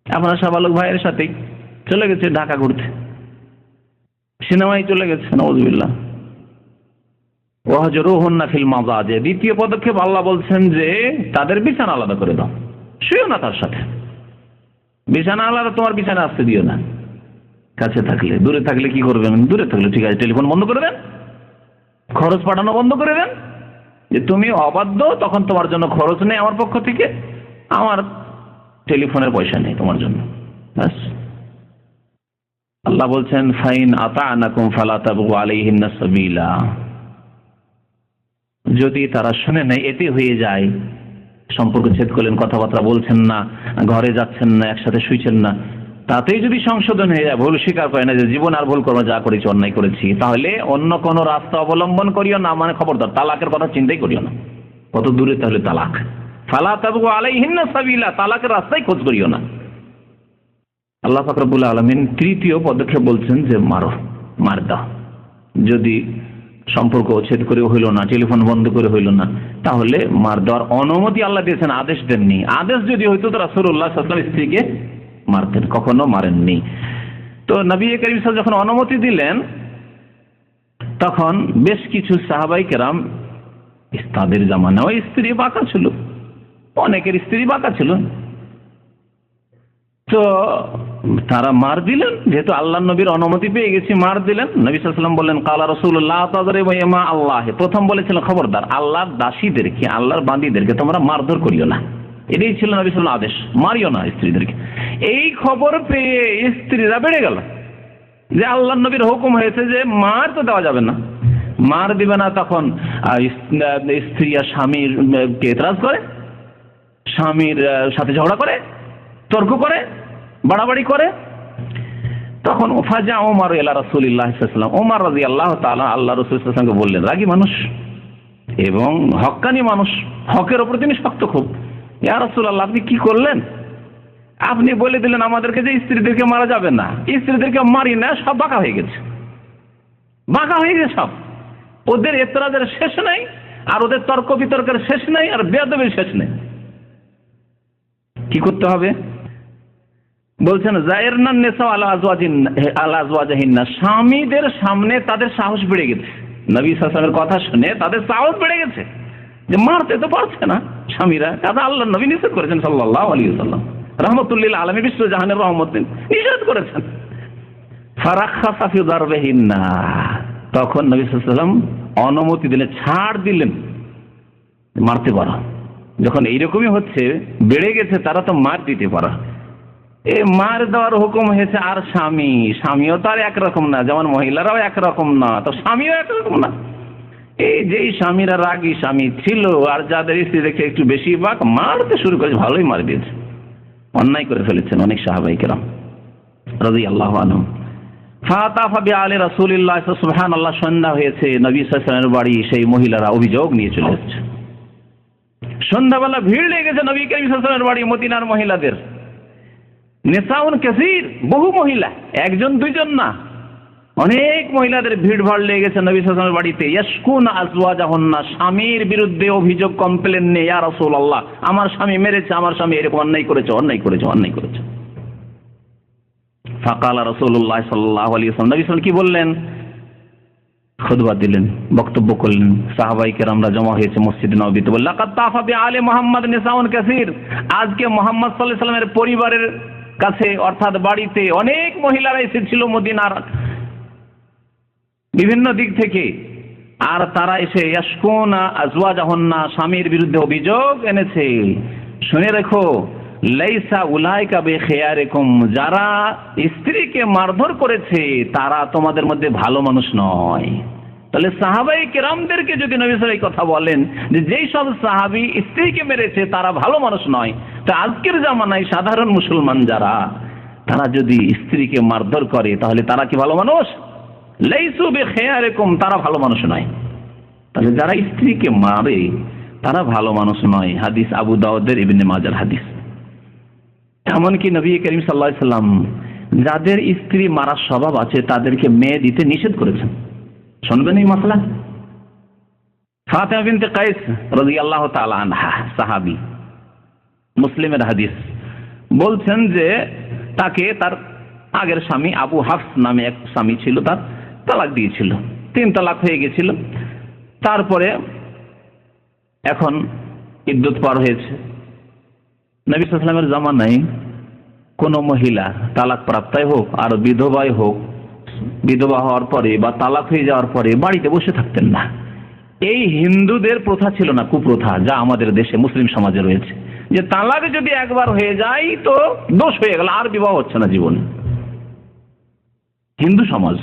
আপনার শাবালক ভাইয়ের সাথেই চলে গেছে ঢাকা ঘুরতে, সিনেমায় চলে গেছে, নাউযুবিল্লাহ। ওয়াহজুরুহুন্না ফিল মাযাজি, দ্বিতীয় পদক্ষেপ আল্লাহ বলছেন যে তাদের বিছানা আলাদা করে দাও, শুয়ো না তার সাথে। বিছানা আলাদা, তোমার বিছানা আসতে দিও না। কাছে থাকলে, দূরে থাকলে কি করবেন? দূরে থাকলে ঠিক আছে, টেলিফোন বন্ধ করে দেন, খরচ পাঠানো বন্ধ করে দেন। যে তুমি অবাধ্য, তখন তোমার জন্য খরচ নেই আমার পক্ষ থেকে, আমার টেলিফোনের পয়সা নেই তোমার জন্য, ব্যাস। আল্লাহ বলছেন ফাইন আতা'নাকুম ফালা তাবগু আলাইহিন্না সাবিলা, যদি তারা শুনে নেয়, এতে হয়ে যায় সম্পর্ক ছেদ করলেন, কথাবার্তা বলছেন না, ঘরে যাচ্ছেন না, একসাথে শুইছেন না, তাতেই যদি সংশোধন হয়ে যায়, ভুল স্বীকার করে না যে জীবন আর ভুল করবো, যা করেছি অন্যায় করেছি, তাহলে অন্য কোন রাস্তা অবলম্বন করিও না, মানে খবরদার তালাকের কথা চিন্তাই করিও না। কত দূরে তাহলে তালাক। ফালা তাবগু আলাইহিন্না সাবিলা, তালাকের রাস্তায় খোঁজ করিও না। আল্লাহ পাক রব্বুল আলামিন তৃতীয় পদক্ষেপ বলছেন যে মারো, মার দাও। যদি সম্পর্ক ছেদ করে হইল না, টেলিফোন বন্ধ করে হইল না, তাহলে মার দেওয়ার অনুমতি আল্লাহ দিয়েছেন, আদেশ দেননি। আদেশ যদি হইতো তো রাসূলুল্লাহ সাল্লাল্লাহু আলাইহি ওয়াসাল্লাম স্ত্রীকে মারতেন, কখনো মারেননি। তো নবী করিম সাল্লাল্লাহু আলাইহি ওয়াসাল্লাম যখন অনুমতি দিলেন, তখন বেশ কিছু সাহাবায়ে কেরাম, তাদের জামানাও স্ত্রী বাঁকা ছিল, অনেকের স্ত্রী বাঁকা ছিল, তো তারা মার দিলেন। যেহেতু আল্লাহ নবীর অনুমতি পেয়ে গেছি, মার দিলেন। নবী সাল্লাল্লাহু আলাইহি ওয়াসাল্লাম বললেন কালা রাসূলুল্লাহ তাযরিবু ইমা আল্লাহ, প্রথম বলেছিলেন খবরদার আল্লাহর দাসীদেরকে, আল্লাহর বান্দীদেরকে তোমরা মারধর করিও না। এটাই ছিল নবী সাল্লাল্লাহু আলাইহি ওয়াসাল্লাম আদেশ, মারিও না স্ত্রীদেরকে। এই খবর পেয়ে স্ত্রীরা বেড়ে গেল যে আল্লাহ নবীর হুকুম হয়েছে যে মার তো দেওয়া যাবে না, মার দিবে না। তখন স্ত্রী আর স্বামীর কে এতরাজ করে, স্বামীর সাথে ঝগড়া করে, তর্ক করে, বাড়াবাড়ি করে। তখন ফাজা ওমর ইলা রাসূলিল্লাহ সাল্লাল্লাহু আলাইহি ওয়াসাল্লাম, ওমর রাদিয়াল্লাহু তাআলা আল্লাহ রাসূল সাল্লাল্লাহু আলাইহি ওয়াসাল্লামকে বললেন, রাগী মানুষ এবং হক্কানি মানুষ, হকের উপর তিনি শক্ত খুব। ইয়া রাসূলুল্লাহ, আপনি কি করলেন? আপনি বলে দিলেন আমাদেরকে যে স্ত্রীদেরকে মারা যাবে না, স্ত্রীদেরকে মারি না, সব বাঁকা হয়ে গেছে, বাঁকা হয়ে গেছে সব। ওদের এতরাজের শেষ নেই, আর ওদের তর্ক বিতর্কের শেষ নেই, আর বেয়াদবির শেষ নেই। কি করতে হবে? বলছেন জায়রনান নিসা আলা আজওয়াজিহিন্না, স্বামীদের সামনে তাদের সাহস বেড়ে গেছে। নবী সাল্লাল্লাহু আলাইহি ওয়াসাল্লামের কথা শুনে তাদের সাহস বেড়ে গেছে যে মারতে তো পারছে না স্বামীরা, কারণ আল্লাহ নবী নিষেধ করেছেন সাল্লাল্লাহু আলাইহি ওয়াসাল্লাম, রাহমাতুল আলামিন, বিশ্বজাহানের রহমত, নিষেধ করেছেন। ফারাখাসা ফি দারবিহিন্না, তখন নবী সাল্লাল্লাহু আলাইহি ওয়াসাল্লাম অনুমতি দিলেন, ছাড় দিলেন, মারতে পারো। যখন এইরকমই হচ্ছে, বেড়ে গেছে, তারা তো মার দিতে পারো। এই মার দেওয়ার হুকুম হয়েছে। আর স্বামীও তো আর একরকম না, যেমন মহিলারাও একরকম না, তো স্বামীও একরকম না। এই যে স্বামীরা রাগী স্বামী ছিল, আর যাদের স্ত্রী দেখে একটু বেশি বাক, মারতে শুরু করেছে, ভালোই মার দিয়েছে, অন্যায় করে ফেলেছেন অনেক সাহাবায়ে কেরাম রাদিয়াল্লাহু আনহুম। ফাতাফা বিআলি রাসূলিল্লাহ, সুবহানাল্লাহ, সন্ধ্যা হয়েছে, নবী সাল্লাল্লাহু আলাইহি ওয়াসাল্লামের বাড়ি সেই মহিলারা অভিযোগ নিয়ে চলে এসেছে। সন্ধ্যাবেলা ভিড় লেগে গেছে নবী করিম সাল্লাল্লাহু আলাইহি ওয়াসাল্লামের বাড়ি, মদিনার মহিলাদের। নিসাউন কাসীর, বহু মহিলা, একজন দুইজন না, অনেক মহিলাদের ভিড় ভাড় লেগে গেছে নবী সাল্লাল্লাহু আলাইহি ওয়াসাল্লামের বাড়িতে। ইয়াশকুনা আজওয়াজাহুন্না, স্বামীর বিরুদ্ধে অভিযোগ, কমপ্লেন নিয়ে, ইয়া রাসূলুল্লাহ, আমার স্বামী মেরেছে, আমার স্বামী এরকম অন্যায় করেছে, অন্যায় করেছে, অন্যায় করেছে। ফাকালা রাসূলুল্লাহ সাল্লাল্লাহু আলাইহি ওয়াসাল্লাম, নবী সাল্লাল্লাহু আলাইহি ওয়াসাল্লাম কি বললেন? খুতবা দিলেন, বক্তব্য করলেন। সাহাবায়ে কেরামরা জমা হয়েছে মসজিদে নববীতে, বললেন লাকাদ তাফা বিআলি মুহাম্মদ নিসাউন কাসীর, আজকে মুহাম্মদ সাল্লাল্লাহু আলাইহি ওয়াসাল্লামের পরিবারের কাছে, অর্থাৎ বাড়িতে অনেক মহিলারা এসেছিল মদিনার বিভিন্ন দিক থেকে, আর তারা এসে ইয়াশকুনা আজওয়াজাহুন্না, স্বামীর বিরুদ্ধে অভিযোগ এনেছে। শুনে রেখো, লাইসা উলাইকা বিখিয়ারিকুম, যারা স্ত্রীকে মারধর করেছে তারা তোমাদের মধ্যে ভালো মানুষ নয়। তাহলে সাহাবায়ে কেরামদেরকে যদি নবী সাল্লাল্লাহু আলাইহি কথা বলেন যে যেই সব সাহাবী স্ত্রীকে মেরেছে তারা ভালো মানুষ নয়, তো আজকের জামানায় সাধারণ মুসলমান যারা, তারা যদি স্ত্রীকে মারধর করে তাহলে তারা কি ভালো মানুষ? লাইসু বিখিয়ারিকুম, তারা ভালো মানুষ নয়। তাহলে যারা স্ত্রীকে মারে তারা ভালো মানুষ নয়। হাদিস আবু দাউদের, ইবনে মাজার হাদিস। এমনকি নবী করিম সাল্লাল্লাহু আলাইহি সাল্লাম যাদের স্ত্রী মারার স্বভাব আছে তাদেরকে মেয়ে দিতে নিষেধ করেছেন। শুনবেন এই মাসলা? ফাতিমা বিনতে কাইস রাদিয়াল্লাহু তাআলা আনহা, সাহাবী, মুসলিমের হাদিস, বলছেন যে তাকে তার আগের স্বামী আবু হাফস নামে এক স্বামী ছিল, তার তালাক দিয়েছিল, 3 তালাক হয়ে গেছিল। তারপরে এখন ইদ্যত পার হয়েছে। নবী সাল্লাল্লাহু আলাইহি ওয়াসাল্লামের জামানায় কোন মহিলা তালাক প্রাপ্তাই হোক আর বিধবাই হোক, বিধবা হওয়ার পরে বা তালাক হয়ে যাওয়ার পরে বাড়িতে বসে থাকতেন না। এই হিন্দুদের প্রথা ছিল না, কুপ্রথা, যা আমাদের দেশে মুসলিম সমাজে রয়েছে, যে তালাক যদি একবার হয়ে যায় তো দোষ হয়ে গেল, আর বিবাহ হচ্ছে না জীবনে। হিন্দু সমাজ।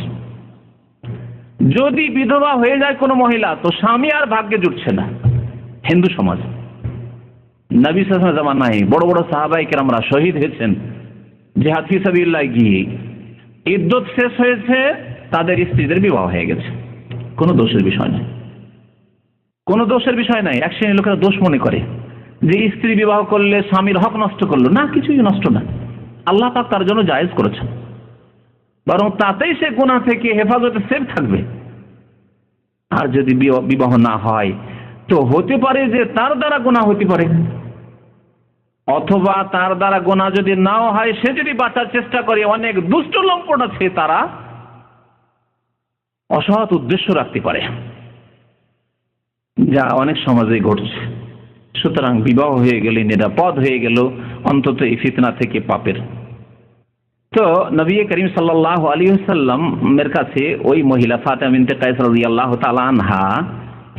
যদি বিধবা হয়ে যায় কোনো মহিলা তো স্বামী আর ভাগ্যে জুটছে না, হিন্দু সমাজ। নবী সাল্লাল্লাহু আলাইহি ওয়াসাল্লাম জামানায় বড় বড় সাহাবায়ে কেরামরা শহীদ হয়েছেন জিহাদ ফি সাবিলিল্লাহ গিয়ে। ইদ্যত শেষ হয়েছে, তাদের স্ত্রীদের বিবাহ হয়ে গেছে। কোনো দোষের বিষয় নয়, কোনো দোষের বিষয় নাই। এক শ্রেণীর লোকেরা দোষ মনে করে যে স্ত্রী বিবাহ করলে স্বামীর হক নষ্ট করলো। না, কিছুই নষ্ট না, আল্লাহ পাক তার জন্য জায়েজ করেছেন, বরং তাতেই সে গুনাহ থেকে হেফাজতে সেফ থাকবে। আর যদি বিবাহ না হয় তো হতে পারে যে তার দ্বারা গুনাহ হতে পারে, অথবা তার দ্বারা গুনাহ যদি নাও হয়, সে যদি বাঁচার চেষ্টা করে, অনেক দুষ্ট লম্পট আছে তারা অসৎ উদ্দেশ্য রাখতে পারে, যা অনেক সমাজে ঘটছে। সুতরাং বিবাহ হয়ে গেলে নিরাপদ হয়ে গেল অন্তত এই ফিতনা থেকে, পাপের। তো নবী করিম সাল্লাল্লাহু আলাইহি ওয়াসাল্লামের কাছে ওই মহিলা ফাতিমা বিনতে কাইস রাদিয়াল্লাহু তাআলা আনহা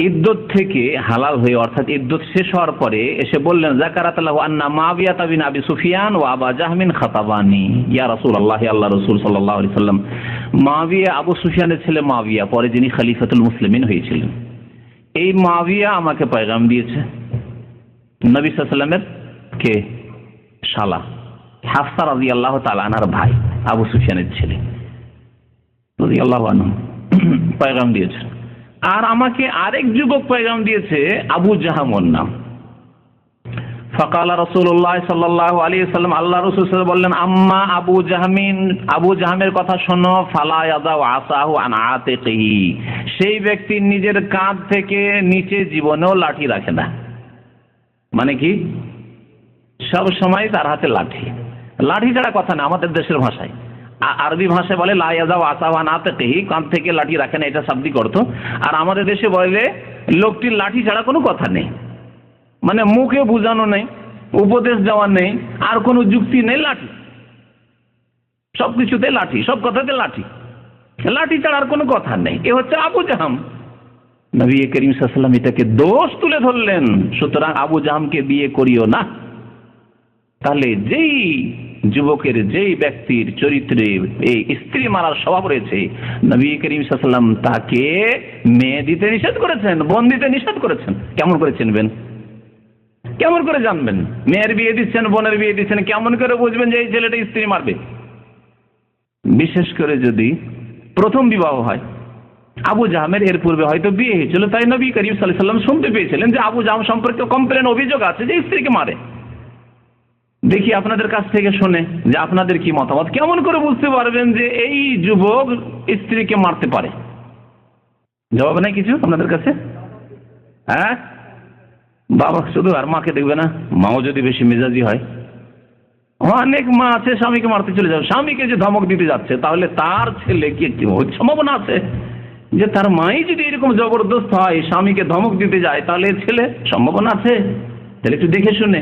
ইদ্যত থেকে হালাল হয়ে, অর্থাৎ ইদ্যত শেষ হওয়ার পরে এসে বললেন, যাকারাতাল্লাহু আন্না মুআবিয়া বিন আবি সুফিয়ান ওয়া আবা জাহমিন খাতাবানি ইয়া রাসূলুল্লাহ, আল্লাহ রাসূল সাল্লাল্লাহু আলাইহি ওয়াসাল্লাম, মুআবিয়া আবু সুফিয়ানের ছেলে মুআবিয়া, পরে যিনি খলিফাতুল মুসলিমিন হয়েছিলেন, এই মুআবিয়া আমাকে পয়গাম দিয়েছে। নবী সাল্লাল্লাহু আলাইহি ওয়াসাল্লামের কে শালা হাফসা রাদিয়াল্লাহু তাআলা আনহার ভাই, আবু সুফিয়ানের ছেলে রাদিয়াল্লাহু আনহু পয়গাম দিয়েছে। আর আমাকে আরেক যুবক পয়গাম দিয়েছে, আবু জাহাম ওর নাম। ফাকালা রাসূলুল্লাহ সাল্লাল্লাহু আলাইহি ওয়াসাল্লাম, আল্লাহ রাসূল সাল্লাল্লাহু আলাইহি ওয়াসাল্লাম বললেন, আম্মা আবু জাহমিন, আবু জাহামের কথা শোনো, ফালা ইয়াদাউ আসাহু আন আতিকিহি, সেই ব্যক্তি নিজের কাঁধ থেকে নিচে জীবনেও লাঠি রাখে না। মানে কি? সব সময় তার হাতে লাঠি। লাঠি ছাড়া কথা না, আমাদের দেশের ভাষায়, আরবি ভাষায় বলে লা ইয়াদাউ আসাহু আন আতিকিহি, কাঁধ থেকে লাঠি রাখে না, এটা শাব্দিক অর্থ। আর আমাদের দেশে বলে লোকটির লাঠি ছাড়া কোনো কথা নেই, মানে মুখে বোঝানো নেই, উপদেশ দেওয়া নেই, আর কোনো যুক্তি নেই, লাঠি, সবকিছুতে লাঠি, সব কথাতে লাঠি, লাঠি ছাড়া আর কোনো কথা নেই। এ হচ্ছে আবু জাহাম। নবী করিম সাল্লাল্লাহু আলাইহি ওয়াসাল্লাম এটাকে দোষ তুলে ধরলেন, সুতরাং আবু জাহামকে বিয়ে করিও না। তাহলে যেই যুবকের, যেই ব্যক্তির চরিত্রে এই স্ত্রী মারার স্বভাব রয়েছে, নবী করিম সাল্লাল্লাহু আলাইহি ওয়াসাল্লাম তাকে মেয়ে দিতে নিষেধ করেছেন, বোন দিতে নিষেধ করেছেন। কেমন করে চিনবেন, কেমন করে জানবেন? মেয়ের বিয়ে দিচ্ছেন, বোনের বিয়ে দিচ্ছেন, কেমন করে বুঝবেন যে এই ছেলেটা স্ত্রী মারবে? বিশেষ করে যদি প্রথম বিবাহ হয়। আবু জাহামের এর পূর্বে হয়তো বিয়ে হয়েছিল, তাই নবী করিম সাল্লাল্লাহু আলাইহি ওয়াসাল্লাম শুনতে পেয়েছিলেন যে আবু জাহাম সম্পর্কে কমপ্লেন, অভিযোগ আছে যে স্ত্রীকে মারে। দেখি আপনাদের কাছ থেকে শুনে যে আপনাদের কি মতামত। কেমন করে বুঝতে পারবেন যে এই যুবক স্ত্রীকে মারতে পারে? জবাব নাই কিছু আপনাদের কাছে? হ্যাঁ, বাবা শুধু আর মাকে দেখবে না, মাও যদি বেশি মেজাজি হয়। অনেক মা আছে স্বামীকে মারতে চলে যাবে, স্বামীকে যে ধমক দিতে যাচ্ছে, তাহলে তার ছেলে কি সম্ভাবনা আছে যে তার মাই যদি এরকম জবরদস্ত হয়, স্বামীকে ধমক দিতে যায়, তাহলে ছেলে সম্ভাবনা আছে? তাহলে একটু দেখে শুনে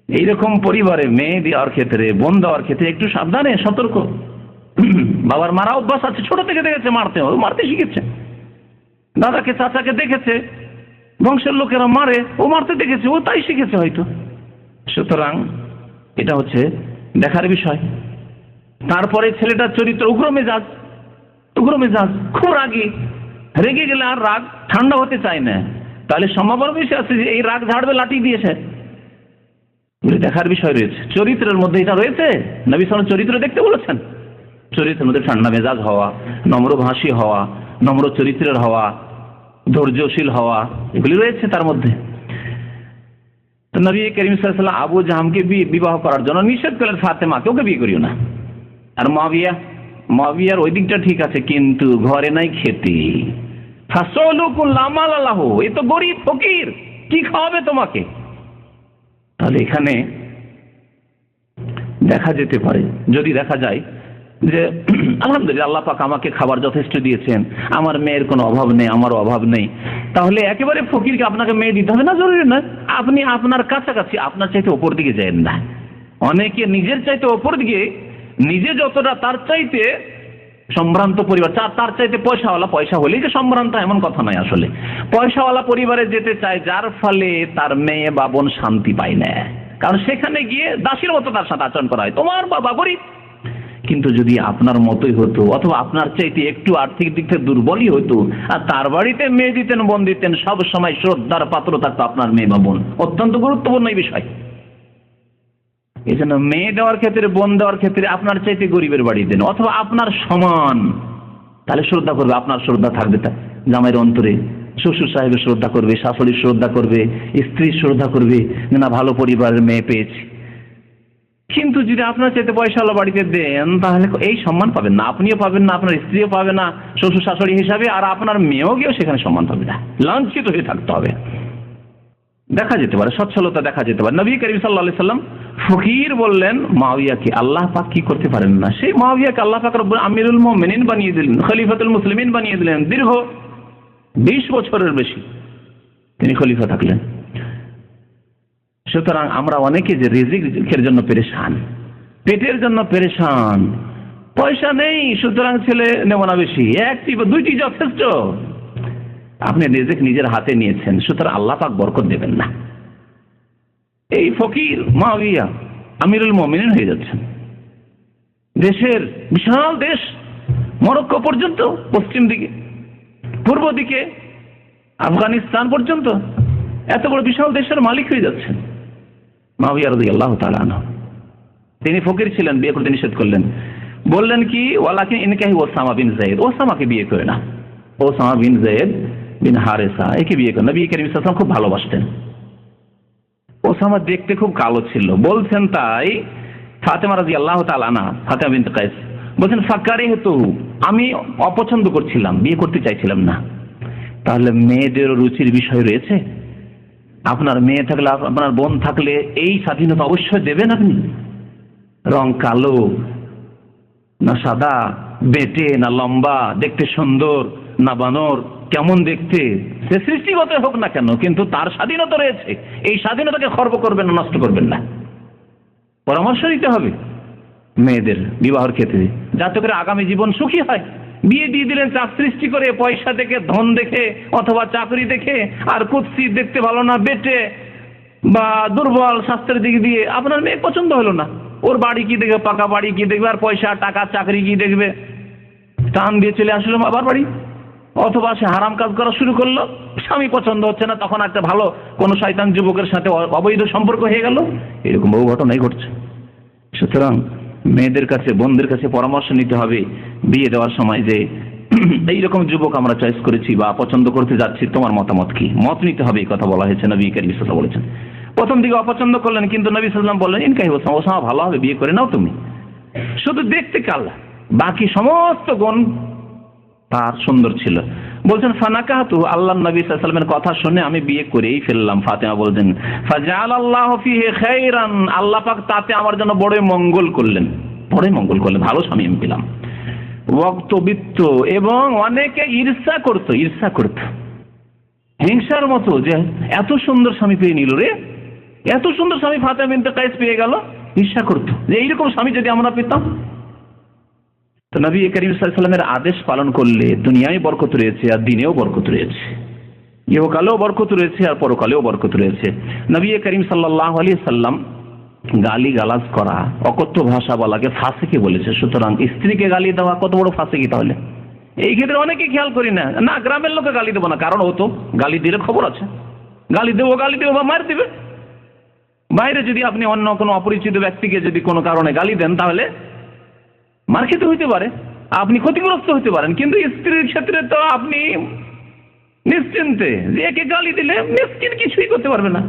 এইরকম পরিবারে মেয়ে দেওয়ার ক্ষেত্রে, বোন দেওয়ার ক্ষেত্রে একটু সাবধানে, সতর্ক। বাবার মারা অভ্যাস আছে, ছোট থেকে দেখেছে মারতে, ও মারতে শিখেছে। দাদাকে, চাচাকে দেখেছে, বংশের লোকেরা মারে, ও মারতে দেখেছে, ও তাই শিখেছে হয়তো। সুতরাং এটা হচ্ছে দেখার বিষয়। তারপরে ছেলেটার চরিত্র উগ্র মেজাজ, খুব রাগী, রেগে গেলে আর রাগ ঠান্ডা হতে চায় না, তাহলে সম্ভাবনা বেশি আছে যে এই রাগ ঝাড়বে লাঠি দিয়েছে। দেখার বিষয় রয়েছে, চরিত্রের মধ্যে এটা রয়েছে। নবী সাল্লাল্লাহু আলাইহি ওয়াসাল্লাম চরিত্র দেখতে বলেছেন, চরিত্রের মধ্যে ঠান্ডা মেজাজ হওয়া, নম্রভাষী হওয়া, নম্র চরিত্রের হওয়া, ধৈর্যশীল হওয়া, এগুলি রয়েছে তার মধ্যে। তো নবী করিম সাল্লাল্লাহু আলাইহি ওয়াসাল্লাম আবু জাহমকে বিবাহ করার জন্য নিষেধ করলেন, ফাতেমাকে ওকে বিয়ে করিও না। আর মুয়াবিয়ার ওই দিকটা ঠিক আছে, কিন্তু ঘরে নাই খেতে, এ তো গরিব ফকির, কি খাওয়াবে তোমাকে? তাহলে এখানে দেখা যেতে পারে, যদি দেখা যায় যে আলহামদুলিল্লাহ আল্লাহ পাক আমাকে খাবার যথেষ্ট দিয়েছেন, আমার মেয়ের কোনো অভাব নেই, আমারও অভাব নেই, তাহলে একেবারে ফকিরকে আপনাকে মেয়ে দিতে হবে না, জরুরি নয়। আপনি আপনার কাছাকাছি, আপনার চাইতে ওপর দিকে যাবেন না। অনেকে নিজের চাইতে ওপর দিকে, নিজে যতটা তার চাইতে সম্ভ্রান্ত পরিবার, তার চাইতে পয়সাওয়ালা, পয়সা হলেই যে সম্ভ্রান্ত এমন কথা নয়। আসলে পয়সাওয়ালা পরিবারে যেতে চায়, যার ফলে তার মেয়ে বা বোন শান্তি পায় না, কারণ সেখানে গিয়ে দাসীর মতো তার সাথে আচরণ করা হয়, তোমার বাবা গরিব। কিন্তু যদি আপনার মতোই হতো, অথবা আপনার চাইতে একটু আর্থিক দিক থেকে দুর্বলই হতো, আর তার বাড়িতে মেয়ে দিতেন, বোন দিতেন, সব সময় শ্রদ্ধার পাত্র থাকতো আপনার মেয়ে বা বোন, অত্যন্ত গুরুত্বপূর্ণ এই বিষয়। এই জন্য মেয়ে দেওয়ার ক্ষেত্রে, বোন দেওয়ার ক্ষেত্রে আপনার চাইতে গরিবের বাড়ি দেন, অথবা আপনার সমান, তাহলে শ্রদ্ধা করবে, আপনার শ্রদ্ধা থাকবে জামাইয়ের অন্তরে, শ্বশুর সাহেবের শ্রদ্ধা করবে, শাশুড়ির শ্রদ্ধা করবে, স্ত্রীর শ্রদ্ধা করবে, না ভালো পরিবারের মেয়ে পেয়েছি। কিন্তু যদি আপনার চাইতে পয়সাওয়ালা বাড়িতে দেন, তাহলে এই সম্মান পাবেন না, আপনিও পাবেন না, আপনার স্ত্রীও পাবে না শ্বশুর শাশুড়ি হিসাবে, আর আপনার মেয়েও গিয়েও সেখানে সম্মান পাবে না, লাঞ্ছিত হয়ে থাকতে হবে। দেখা যেতে পারে সচ্ছলতা দেখা যেতে পারে। নবী করিম সাল্লাল্লাহু আলাইহি ওয়াসাল্লাম ফকির বললেন মুআবিয়াকে আল্লাহ পাক কি করতে পারেন না? সেই মুআবিয়াকে আল্লাহ পাক রব্বুল আমিরুল মুমিনিন বানিয়ে দিলেন, খলিফাতুল মুসলিমিন বানিয়ে দিলেন। দীর্ঘ 20 বছরের বেশি তিনি খলিফা থাকলেন। সুতরাং আমরা অনেকে যে রিজিকের জন্য পেরেশান, পেটের জন্য পেরেশান, পয়সা নেই সুতরাং ছেলে নেব না বেশি, একটি বা দুইটি যথেষ্ট। আপনি রিজিক নিজের হাতে নিয়েছেন, সুতরাং আল্লাহ পাক বরকত দেবেন না। এই ফকির মুআবিয়া আমিরুল মুমিনিন হয়ে যাচ্ছেন। দেশের বিশাল দেশ, মরক্কো পর্যন্ত, পশ্চিম দিকে, পূর্ব দিকে, আফগানিস্তান পর্যন্ত, এত বড় বিশাল দেশের মালিক হয়ে যাচ্ছেন মুআবিয়া রাদিয়াল্লাহু তাআলা আনহু। তিনি ফকির ছিলেন, বিয়ে করতে নিষেধ করলেন, বললেন কি ওয়ালাকিন ইনকাহি ওসামা বিন যায়েদ, ওসামাকে বিয়ে করে না, ওসামা বিন যায়েদ বিন হারেসা একে বিয়ে করেন। নবী করিম সাল্লাল্লাহু আলাইহি ওয়াসাল্লাম খুব ভালোবাসতেন। ওসামা দেখতে খুব কালো ছিল, বলছেন তাই ফাতেমা রাদিয়াল্লাহু তাআলা আনহা, ফাতেমা বিনতে কায়েস বলছেন ফাকারিহতু, আমি অপছন্দ করছিলাম, বিয়ে করতে চাইছিলাম না। তাহলে মেয়েদের রুচির বিষয় রয়েছে। আপনার মেয়ে থাকলে, আপনার বোন থাকলে এই স্বাধীনতা অবশ্যই দেবেন আপনি। রং কালো না সাদা, বেটে না লম্বা, দেখতে সুন্দর না বানর, কেমন দেখতে, সে সৃষ্টিগত হোক না কেন, কিন্তু তার স্বাধীনতা রয়েছে। এই স্বাধীনতাকে খর্ব করবেন না, নষ্ট করবেন না। পরামর্শ দিতে হবে মেয়েদের বিবাহের ক্ষেত্রে, যাতে করে আগামী জীবন সুখী হয়। বিয়ে দিয়ে দিলেন চাপ সৃষ্টি করে, পয়সা দেখে, ধন দেখে, অথবা চাকরি দেখে, আর কুৎসিত, দেখতে ভালো না, বেটে বা দুর্বল স্বাস্থ্যের দিক দিয়ে আপনার মেয়ে পছন্দ হলো না। ওর বাড়ি কি দেখবে, পাকা বাড়ি কি দেখবে, আর পয়সা টাকা চাকরি কি দেখবে, টান দিয়ে চলে আসলো আবার বাড়ি। অথবা সে হারাম কাজ করা শুরু করলো, স্বামী পছন্দ হচ্ছে না, তখন একটা ভালো কোনো শয়তান যুবকের সাথে অবৈধ সম্পর্ক হয়ে গেল। এরকম বহু ঘটনাই ঘটছে। সুতরাং মেয়েদের কাছে, বোনদের কাছে পরামর্শ নিতে হবে বিয়ে দেওয়ার সময়, যে এইরকম যুবক আমরা চয়েস করেছি বা পছন্দ করতে যাচ্ছি, তোমার মতামত কি? মত নিতে হবে, এই কথা বলা হয়েছে। নবী করিম সাল্লাল্লাহু আলাইহি ওয়াসাল্লাম বলেছেন। প্রথম দিকে অপছন্দ করলেন, কিন্তু নবী সাল্লাল্লাহু আলাইহি ওয়াসাল্লাম বললেন ইনকাহি ওসামা, ভালো হবে, বিয়ে করে নাও তুমি। শুধু দেখতে কাল, বাকি সমস্ত গুণ তার সুন্দর ছিল। বলছেন ফানাকাহতু, আল্লাহ নবী সাল্লাল্লাহু আলাইহি ওয়াসাল্লামের কথা শুনে আমি বিয়ে করেই ফেললাম। ফাতেমা বলছেন ফাজআলাল্লাহু ফীহি খায়রান, আল্লাহ পাক তাতে আমার জন্য বড় মঙ্গল করলেন, বড় মঙ্গল করলেন, ভালো স্বামী আমি পেলাম। ওয়াক্তবিত্ত, এবং অনেকে ঈর্ষা করত, হিংসার মতো, যে এত সুন্দর স্বামী পেয়ে নিল রে, এত সুন্দর স্বামী ফাতেমা বিনতে কায়েস পেয়ে গেল, ঈর্ষা করত যে এইরকম স্বামী যদি আমরা পেতাম। তো নবী করিম সাল্লাল্লাহু আলাইহি ওয়াসাল্লামের আদেশ পালন করলে দুনিয়ায় বরকত রয়েছে, আর দিনেও বরকত রয়েছে, ইহকালেও বরকত রয়েছে, আর পরকালেও বরকত রয়েছে। নবী করিম সাল্লাল্লাহু আলাইহি ওয়াসাল্লাম গালি গালাজ করা, অকথ্য ভাষা বলাকে ফাসিকি বলেছে। সুতরাং স্ত্রীকে গালি দেওয়া কত বড় ফাসিকি তাহলে? এই ক্ষেত্রে অনেকে খেয়াল করি না, না গ্রামের লোকে গালি দেবো না, কারণ ও তো গালি দিলে খবর আছে, গালি দেবো বা মার দিবে। বাইরে যদি আপনি অন্য কোনো অপরিচিত ব্যক্তিকে যদি কোনো কারণে গালি দেন তাহলে মার খেতে হইতে পারে, আপনি ক্ষতিগ্রস্ত হতে পারেন। কিন্তু স্ত্রীর ক্ষেত্রে তো আপনি নিশ্চিন্তে, যে একে গালি দিলে মিসকিন কিছুই করতে পারবে না,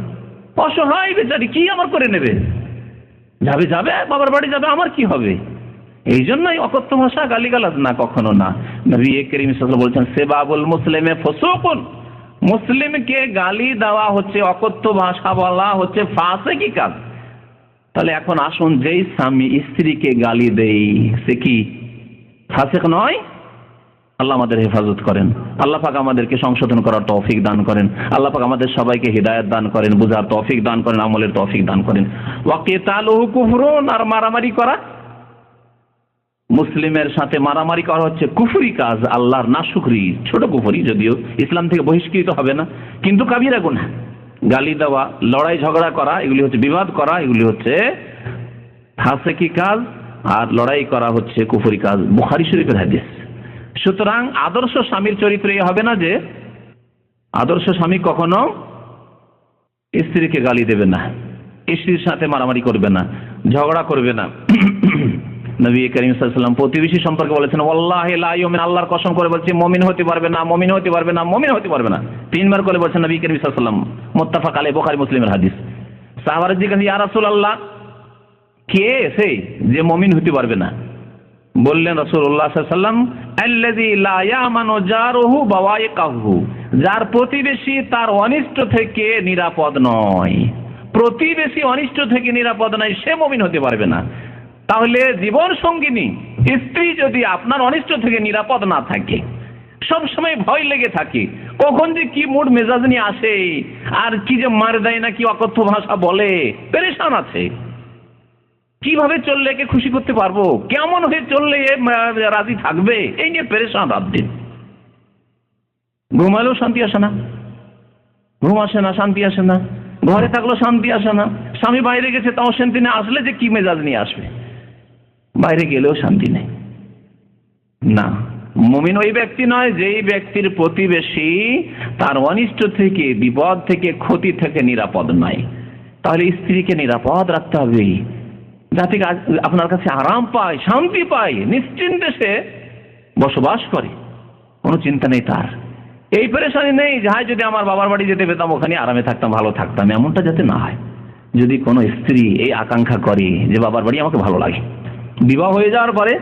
অসহায় বেচারি, কি আমার করে নেবে, যাবে যাবে বাবার বাড়ি যাবে, আমার কি হবে? এই জন্যই অকথ্য ভাষা গালিগালাজ না, কখনো না। নবী করিম সাল্লাল্লাহু আলাইহি ওয়াসাল্লাম বলছেন সেবাবুল মুসলিমে ফুসুকুন, মুসলিমকে গালি দেওয়া হচ্ছে, অকথ্য ভাষা বলা হচ্ছে ফাসিকি কাজ। তাহলে এখন আসুন, যেই স্বামী স্ত্রীকে গালি দেই সে কি ফাসিক নয়? আল্লাহ আমাদের হেফাজত করেন, আল্লাহ পাক আমাদেরকে সংশোধন করার তৌফিক দান করেন, আল্লাহ পাক আমাদের সবাইকে হিদায়াত দান করেন, বুঝার তৌফিক দান করেন, আমলের তৌফিক দান করেন। ওয়া কিতালুহু কুফরুন, আর মারামারি করা, মুসলিমের সাথে মারামারি করা হচ্ছে কুফরি কাজ, আল্লাহর নাশুকরি, ছোট কুফরি, যদিও ইসলাম থেকে বহিষ্কৃত হবে না, কিন্তু কাবিরা গুনাহ। গালি দেওয়া, লড়াই ঝগড়া করা, এগুলি হচ্ছে বিবাদ করা, এগুলি হচ্ছে ফাসিকি কাজ, আর লড়াই করা হচ্ছে কুফরি কাজ। বুখারী শরীফের হাদিস। সুতরাং আদর্শ স্বামীর চরিত্র এই হবে না যে আদর্শ স্বামী কখনো স্ত্রীকে গালি দেবে না, স্ত্রীর সাথে মারামারি করবে না, ঝগড়া করবে না। নবী করিম সাল্লাল্লাহু আলাইহি ওয়াসাল্লাম প্রতিবেশী সম্পর্কে বলেছেন ওয়াল্লাহি লা ইউমিন, আল্লাহর কসম করে বলছি মুমিন হতে পারবে না, মুমিন হতে পারবে না, মুমিন হতে পারবে না, তিনবার করে বলেছেন নবী করিম সাল্লাল্লাহু আলাইহি ওয়াসাল্লাম। মুত্তাফাক আলাইহি, বুখারী মুসলিমের হাদিস। সাহাবারা জিজ্ঞাসা, ইয়া রাসূলুল্লাহ, কে সেই যে মুমিন হতে পারবে না? বললেন রাসূলুল্লাহ সাল্লাল্লাহু আলাইহি ওয়াসাল্লাম, আল্লাযী লা ইয়ামানু জারুহু বাওয়াইকাহু, যার প্রতিবেশী তার অনিষ্ট থেকে নিরাপদ নয়। প্রতিবেশী অনিষ্ট থেকে নিরাপদ নয়, সে মুমিন হতে পারবে না। তাহলে জীবন সঙ্গিনী স্ত্রী যদি আপনার অনিষ্ট থেকে নিরাপদ না থাকে, সব সময় ভয় লেগে থাকে, কখন যে কি মুড মেজাজ নিয়ে আসে, আর কি যে মার দেয় না, কি অকথ্য ভাষা বলে, পেরেশান আছে, কিভাবে চললে একে খুশি করতে পারবো, কেমন হয়ে চললে রাজি থাকবে, এই নিয়ে পেরেশান রাত দিন। ঘুমালেও শান্তি আসে না, ঘুম আসে না, শান্তি আসে না, ঘরে থাকলেও শান্তি আসে না, স্বামী বাইরে গেছে তাও শান্তি নেই, আসলে যে কি মেজাজ নিয়ে আসবে, বাইরে গেলেও শান্তি নেই। না, মুমিন ওই ব্যক্তি নয় যেই ব্যক্তির প্রতিবেশী তার অনিষ্ট থেকে, বিপদ থেকে, ক্ষতি থেকে নিরাপদ নয়। তাহলে স্ত্রীকে নিরাপদ রাখতে হবে, যাতে আপনার কাছে আরাম পায়, শান্তি পায়, নিশ্চিন্তে সে বসবাস করে, কোনো চিন্তা নেই তার, এই পেরেশানি নেই যে হায় যদি আমার বাবার বাড়ি যেতে পেতাম, ওখানে আরামে থাকতাম, ভালো থাকতাম, এমনটা যাতে না হয়। যদি কোনো স্ত্রী এই আকাঙ্ক্ষা করে যে বাবার বাড়ি আমাকে ভালো লাগে, বিবাহ হয়ে যাওয়ার পরে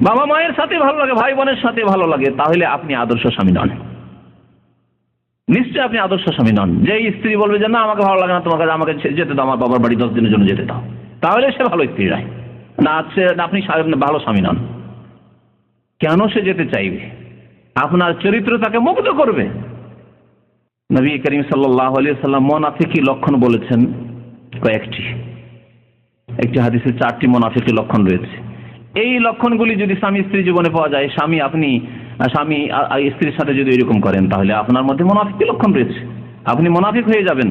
বাবা মায়ের সাথে ভালো লাগে, ভাই বোনের সাথে ভালো লাগে, তাহলে আপনি আদর্শ স্বামী নন, নিশ্চয়ই আপনি আদর্শ স্বামী নন। যে স্ত্রী বলবে যে না আমাকে ভালো লাগে না তোমার কাছে, আমাকে যেতে দাও, আমার বাবার বাড়ি 10 দিনের জন্য যেতে দাও, তাহলে সে ভালো স্ত্রী নয়, না আপনি ভালো স্বামী নন। কেন সে যেতে চাইবে? আপনার চরিত্র তাকে মুগ্ধ করবে। নবী করিম সাল্লাল্লাহু আলাইহি ওয়াসাল্লাম মুনাফিকি লক্ষণ বলেছেন কয়েকটি, একটি হাদিসে 4টি মুনাফিকি লক্ষণ রয়েছে। এই লক্ষণগুলি যদি স্বামী স্ত্রী জীবনে পাওয়া যায়, স্বামী স্ত্রীর সাথে যদি এরকম করেন, তাহলে আপনার মধ্যে মুনাফিকি লক্ষণ রয়েছে, আপনি মুনাফিক হয়ে যাবেন।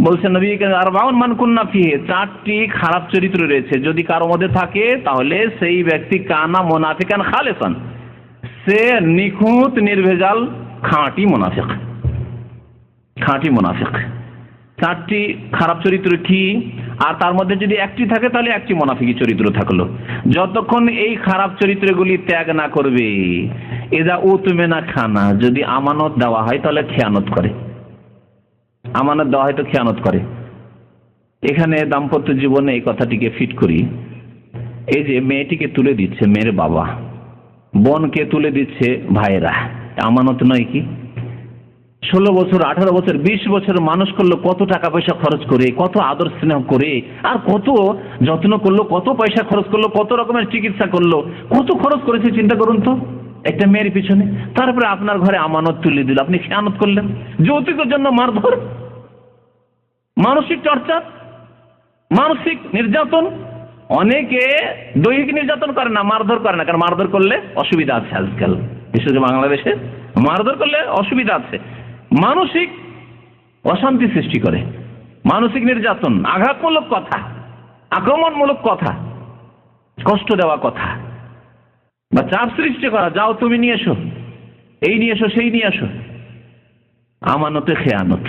বলছেন নবী আরবাউন মান কুন্না ফিহি, 4টি খারাপ চরিত্র রয়েছে, যদি কারো মধ্যে থাকে তাহলে সেই ব্যক্তি কানা মুনাফিকান খালেসান, সে নিখুঁত নির্ভেজাল খাঁটি মুনাফিক, খাঁটি মুনাফিক। 4টি খারাপ চরিত্র কি? আর তার মধ্যে যদি একটি থাকে তাহলে একটি মুনাফিকি চরিত্র থাকলো। যতক্ষণ এই খারাপ চরিত্রগুলি ত্যাগ না করবে, এদা উতমেনা খানা, যদি আমানত দেওয়া হয় তাহলে খেয়ানত করে, আমানত দেওয়া হয় তো খেয়ানত করে। এখানে দাম্পত্য জীবনে এই কথাটিকে ফিট করি। এই যে মেয়েটিকে তুলে দিচ্ছে মেয়ের বাবা, বোনকে তুলে দিচ্ছে ভাইয়েরা, আমানত নয় কি? 16 বছর, 18 বছর, 20 বছর মানুষ করলো, কত টাকা পয়সা খরচ করে, কত আদর স্নেহ করে, আর কত যত্ন করলো, কত পয়সা খরচ করলো, কত রকমের চিকিৎসা করলো, কত খরচ করেছে চিন্তা করুন তো একটা মেয়ের পিছনে। তারপরে আপনার ঘরে আমানত তুলে দিল, আপনি খেয়ানত করলেন। যৌতুকের জন্য মারধর, মানসিক টর্চার, মানসিক নির্যাতন। অনেকে দৈহিক নির্যাতন করে না, মারধর করে না, কারণ মারধর করলে অসুবিধা আছে আজকাল, বিশেষ করে বাংলাদেশে মারধর করলে অসুবিধা আছে। মানসিক অশান্তি সৃষ্টি করে, মানসিক নির্যাতন, আঘাতমূলক কথা, আক্রমণমূলক কথা, কষ্ট দেওয়া কথা বা চাপ সৃষ্টি করা, যাও তুমি নিয়ে এসো, এই নিয়ে এসো, সেই নিয়ে এসো। আমানতে খেয়ানত,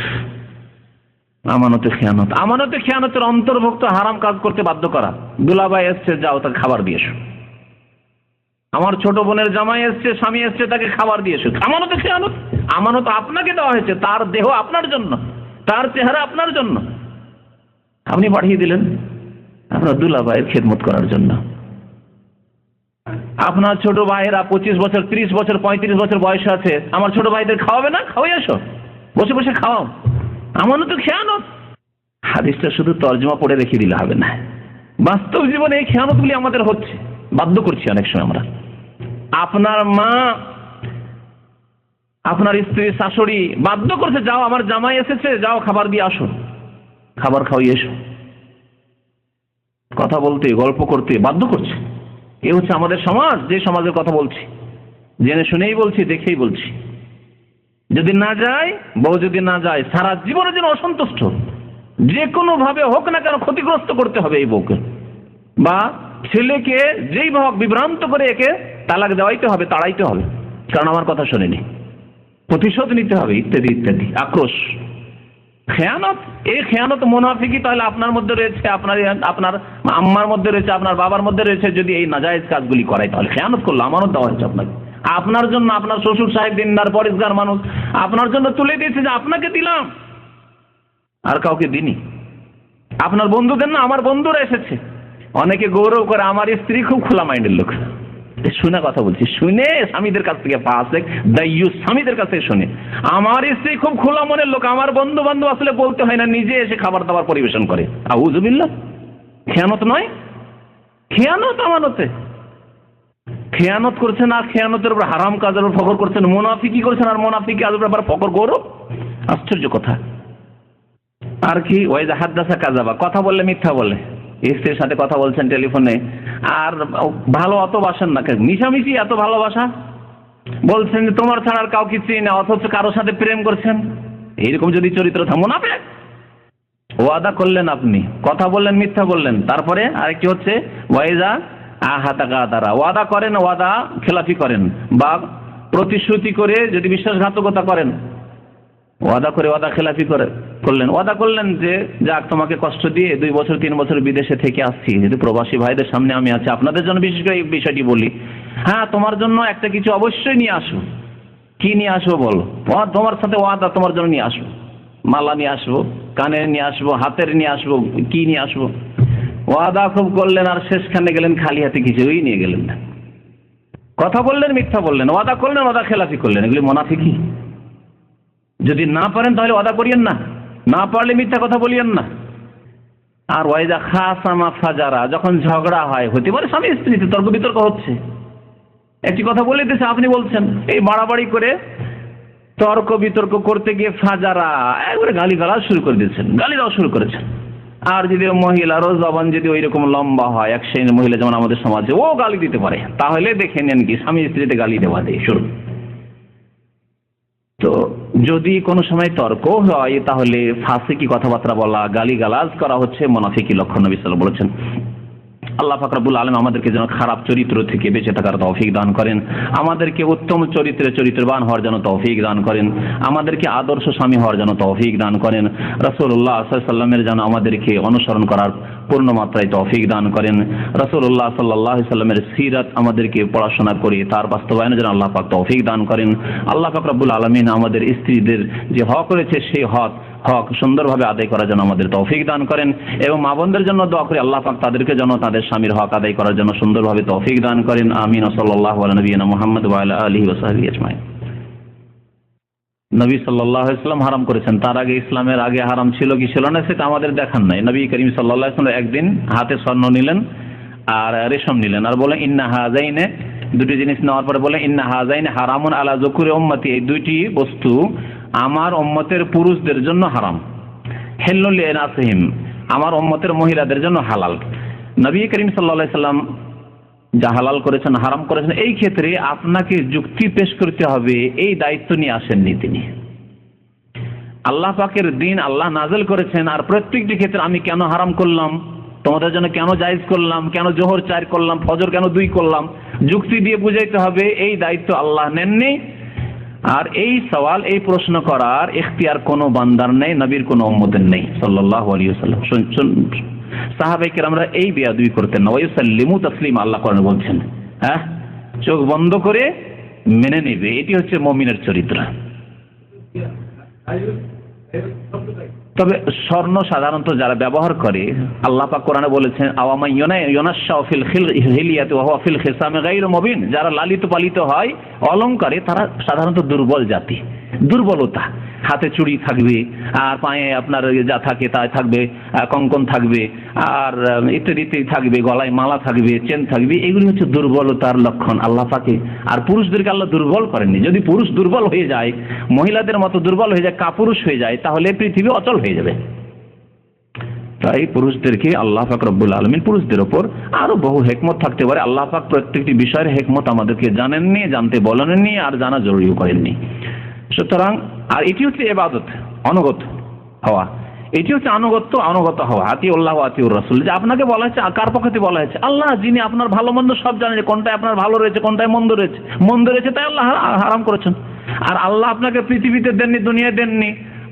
আমানতে খেয়ানত, আমানতে খেয়ানতের অন্তর্ভুক্ত হারাম কাজ করতে বাধ্য করা। দুলাভাই এসছে, যাও তাকে খাবার দিয়ে এসো। আমার ছোট বোনের জামাই এসছে, স্বামী এসছে, তাকে খাবার দিয়ে এসো। আমানতে খেয়ানত। আমানত আপনাকে দেওয়া হয়েছে, তার দেহ আপনার জন্য, তার চেহারা আপনার জন্য, আপনি পাঠিয়ে দিলেন আপনার দুলাভাইয়ের খেদমত করার জন্য। আপনার ছোট ভাইয়েরা 25 বছর, 30 বছর, 35 বছর বয়স আছে, আমার ছোট ভাইদের খাওয়াবে না? খাওয়াই আসো, বসে বসে খাওয়াও। আমানত খেয়ানত। হাদিসটা শুধু তর্জমা পড়ে রেখে দিলে হবে না, বাস্তব জীবনে এই খেয়ানতগুলি আমাদের হচ্ছে, বাধ্য করছি অনেক সময় আমরা। আপনার মা, আপনার স্ত্রী, শাশুড়ি বাধ্য করছে, যাও আমার জামাই এসেছে, যাও খাবার দিয়ে আসো, খাবার খাওয়াই এসো। কথা বলতে, গল্প করতে বাধ্য করছে। এ হচ্ছে আমাদের সমাজ, যে সমাজের কথা বলছি, জেনে শুনেই বলছি, দেখেই বলছি। যদি না যায়, বউ যদি না যায়, সারা জীবনের জন্য অসন্তুষ্ট, যে কোনো ভাবে হোক না কেন ক্ষতিগ্রস্ত করতে হবে এই বউকে, বা ছেলেকে যেই হোক বিভ্রান্ত করে একে তালাক দেওয়াইতে হবে, তাড়াইতে হবে, কারণ আমার কথা শোনেনি, প্রতিশোধ নিতে হবে, ইত্যাদি ইত্যাদি। আক্রোশ, খেয়ানত। এই খেয়ানত মুনাফিকি তাহলে আপনার মধ্যে রয়েছে, আপনার আম্মার মধ্যে রয়েছে, আপনার বাবার মধ্যে রয়েছে। যদি এই নাজায়েজ কাজগুলি করাই তাহলে খেয়ানত করলো। আমানত দেওয়া হয়েছে আপনাকে, আপনার জন্য। আপনার শ্বশুর সাহেব দিনদার পরিষ্কার মানুষ, আপনার জন্য তুলে দিয়েছে যে আপনাকে দিলাম, আর কাউকে দিনি। আপনার বন্ধুদের না, আমার বন্ধুরা এসেছে। অনেকে গৌরব করে আমার স্ত্রী খুব খোলা মাইন্ডের লোক। শুনে কথা বলছি, শুনে স্বামীদের কাছ থেকে ফাসেক দাইয়ুস স্বামীদের কাছ থেকে শুনে আমার স্ত্রী খুব খোলা মনের লোক, আমার বন্ধু বান্ধব আসলে বলতে হয় না, নিজে এসে খাবার দাবার পরিবেশন করে। আউযুবিল্লাহ। খেয়ানত নয়, খেয়ানত আমানতে। খেয়ানত করছেন আর খেয়ানতের উপর হারাম কাজের উপর ফখর করছেন, মুনাফিকি করছেন আর মুনাফিকি কাজের ব্যাপারে ফখর, গৌরব। আশ্চর্য কথা। আর কি, ওয়াইজা হাদ্দাসা কাযাবা, কথা বললে মিথ্যা বলে। স্ত্রীর সাথে কথা বলছেন টেলিফোনে, আর ভালো অত বাসেন না, মিশামিশি এত ভালোবাসা, বলছেন যে তোমার ছাড়া আর কাউকে চিনি না, অথচ কারোর সাথে প্রেম করছেন। এইরকম যদি চরিত্র থাকে, মুনাফিক। ওয়াদা করলেন আপনি, কথা বললেন, মিথ্যা বললেন। তারপরে আরেকটি হচ্ছে ওয়াইজা আহাতা গাদারা, ওয়াদা করেন, ওয়াদা খেলাফি করেন, বা প্রতিশ্রুতি করে যদি বিশ্বাসঘাতকতা করেন, ওয়াদা করে ওয়াদা খেলাফি করলেন। ওয়াদা করলেন যে যাক, তোমাকে কষ্ট দিয়ে 2 বছর 3 বছর বিদেশে থেকে আসছি, যেহেতু প্রবাসী ভাইদের সামনে আমি আছি, আপনাদের জন্য বিশেষ করে এই বিষয়টি বলি। হ্যাঁ, তোমার জন্য একটা কিছু অবশ্যই নিয়ে আসো। কি নিয়ে আসবো বলো? তোমার সাথে ওয়াদা, তোমার জন্য নিয়ে আসবো, মালা নিয়ে আসবো, কানের নিয়ে আসবো, হাতের নিয়ে আসবো, কি নিয়ে আসবো। ওয়াদা খুব করলেন, আর শেষখানে গেলেন খালি হাতে, কিছুই নিয়ে গেলেন না। কথা বললেন, মিথ্যা বললেন, ওয়াদা করলেন, ওয়াদা খেলাফি করলেন। এগুলি মুনাফিকি। যদি না পারেন তাহলে ওয়াদা করিয়েন না, না পারলে মিথ্যা কথা বলিয়েন না। আর ওয়াইদা খাসামা ফাজারা, যখন ঝগড়া হয়, হতে পারে স্বামী স্ত্রীতে তর্ক বিতর্ক হচ্ছে, একটি কথা বলে দিয়েছে, আপনি বলছেন, এই বাড়াবাড়ি করে তর্ক বিতর্ক করতে গিয়ে ফাজারা, একবারে গালি গালাজ শুরু করে দিয়েছেন, গালি দেওয়া শুরু করেছেন। আর যদি মহিলারও জবান যদি ওই রকম লম্বা হয়, এক শ্রেণীর মহিলা যেমন আমাদের সমাজে, ও গালি দিতে পারে, তাহলে দেখে নেন কি স্বামী স্ত্রীতে গালি দেওয়া দিয়ে শুরু। তো যদি কোনো সময় তর্ক হয়, তাহলে ফাসিকি কথাবার্তা বলা, গালিগালাজ করা হচ্ছে মুনাফিকি লক্ষণ। নবী সাল্লাল্লাহু আলাইহি ওয়াসাল্লাম বলেছেন। আল্লাহ পাক রব্বুল আলামিন আমাদেরকে যেন খারাপ চরিত্র থেকে বেঁচে থাকার তৌফিক দান করেন, আমাদেরকে উত্তম চরিত্রবান হওয়ার জন্য তৌফিক দান করেন, আমাদেরকে আদর্শ স্বামী হওয়ার জন্য তৌফিক দান করেন, রাসূলুল্লাহ সাল্লাল্লাহু আলাইহি ওয়াসাল্লামের যেন আমাদেরকে অনুসরণ করার পূর্ণ মাত্রায় তৌফিক দান করেন, রাসূলুল্লাহ সাল্লাল্লাহু আলাইহি ওয়াসাল্লামের সিরাত আমাদেরকে পড়াশোনা করে তার বাস্তবায়নে যেন আল্লাহ পাক তৌফিক দান করেন। আল্লাহ পাক রব্বুল আলামিন আমাদের স্ত্রীদের যে হক রয়েছে, সেই হক সুন্দরভাবে আদায় করার জন্য আমাদের তৌফিক দান করেন, এবং মা বোনদের জন্য দোয়া করি আল্লাহ পাক তাদেরকে যেন তাদের স্বামীর হক আদায় করার জন্য সুন্দরভাবে তৌফিক দান করেন। আমিন। সাল্লাল্লাহু আলা নবিয়িনা মুহাম্মদ ওয়া আলা আলিহি ওয়া সাহবিহি আজমাইন। নবী সাল্লাল্লাহু আলাইহি ওয়াসাল্লাম হারাম করেছেন, তার আগে ইসলামের আগে হারাম ছিল কি ছিল না সেটা আমাদের দেখার নাই। নবী করিম সাল্লাল্লাহু আলাইহি ওয়াসাল্লাম একদিন হাতে স্বর্ণ নিলেন আর রেশম নিলেন, আর বলেন ইন্না হাযাইনে, দুটি জিনিস নেওয়ার পরে বলে ইন্না হাযাইনে হারামুন আলা যুকুরি উম্মতি, এই দুইটি বস্তু আমার উম্মতের পুরুষদের জন্য হারাম, হিল্লুল লিনাসিহিম, আমার উম্মতের মহিলাদের জন্য হালাল। নবী করিম সাল্লাল্লাহু আলাইহি ওয়াসাল্লাম যা হালাল করেছেন, হারাম করেছেন, এই ক্ষেত্রে আপনাকে যুক্তি পেশ করতে হবে, এই দায়িত্ব নিয়ে আসেননি তিনি। আল্লাহ পাকের দিন আল্লাহ নাযিল করেছেন, আর প্রত্যেকটি ক্ষেত্রে আমি কেন হারাম করলাম, তোমাদের জন্য কেন জায়েজ করলাম, কেন জোহর 4 করলাম, ফজর কেন 2 করলাম, যুক্তি দিয়ে বুঝাইতে হবে। এই দায়িত্ব আল্লাহ নেননি, আর এই সওয়াল, এই প্রশ্ন করার ইখতিয়ার কোনো বান্দার নেই, নবীর কোনো উম্মতের নেই সাল্লাল্লাহু আলাইহি ওয়াসাল্লাম। সাহাবায়ে কেরামরা এই বেয়াদবি করতেন না। ওয়ায়ুসাল্লিমু তাসলিমা, আল্লাহ কোরআনে বলছেন। হ্যাঁ, চোখ বন্ধ করে মেনে নেবে, এটি হচ্ছে মুমিনের চরিত্র। তবে স্বর্ণ সাধারণত যারা ব্যবহার করে, আল্লাহ পাক কোরআনে বলেছেন আওয়ামা ইউনাশশাউ ফিল হিলিয়াতি ওয়া হুয়া ফিল খিসামি গায়রু মুবিন, যারা লালিত পালিত হয় অলংকারে তারা সাধারণত দুর্বল জাতি, দুর্বলতা। হাতে চুড়ি থাকবে, আর পায়ে আপনার যা থাকে তাই থাকবে, কঙ্কন থাকবে, আর ইত্যাদি থাকবে, গলায় মালা থাকবে, চেন থাকবে, এগুলি হচ্ছে দুর্বলতার লক্ষণ আল্লাহ পাকে। আর পুরুষদেরকে আল্লাহ দুর্বল করেননি। যদি পুরুষ দুর্বল হয়ে যায়, মহিলাদের মতো দুর্বল হয়ে যায়, কাপুরুষ হয়ে যায়, তাহলে পৃথিবী অচল হয়ে যাবে। তাই পুরুষদেরকে আল্লাহ পাক রব্বুল আলামিন পুরুষদের ওপর আরো বহু হিকমত থাকতে পারে। আল্লাহ পাক প্রত্যেকটি বিষয়ের হিকমত আমাদেরকে জানেননি, জানতে বলেননি, আর জানা জরুরিও করেননি। সুতরাং আর এটি হচ্ছে ইবাদত, অনুগত হওয়া। এটি হচ্ছে অনুগত হওয়া, আতিউল্লাহ ওয়া আতিউর রাসূল। যে আপনাকে বলা হয়েছে, কার পক্ষে বলা হয়েছে? আল্লাহ, যিনি আপনার ভালো মন্দ সব জানেন, কোনটায় আপনার ভালো রয়েছে, কোনটায় মন্দ রয়েছে। মন্দ রয়েছে তাই আল্লাহ হারাম করেছেন। আর আল্লাহ আপনাকে পৃথিবীতে দেননি, দুনিয়ায় দেননি।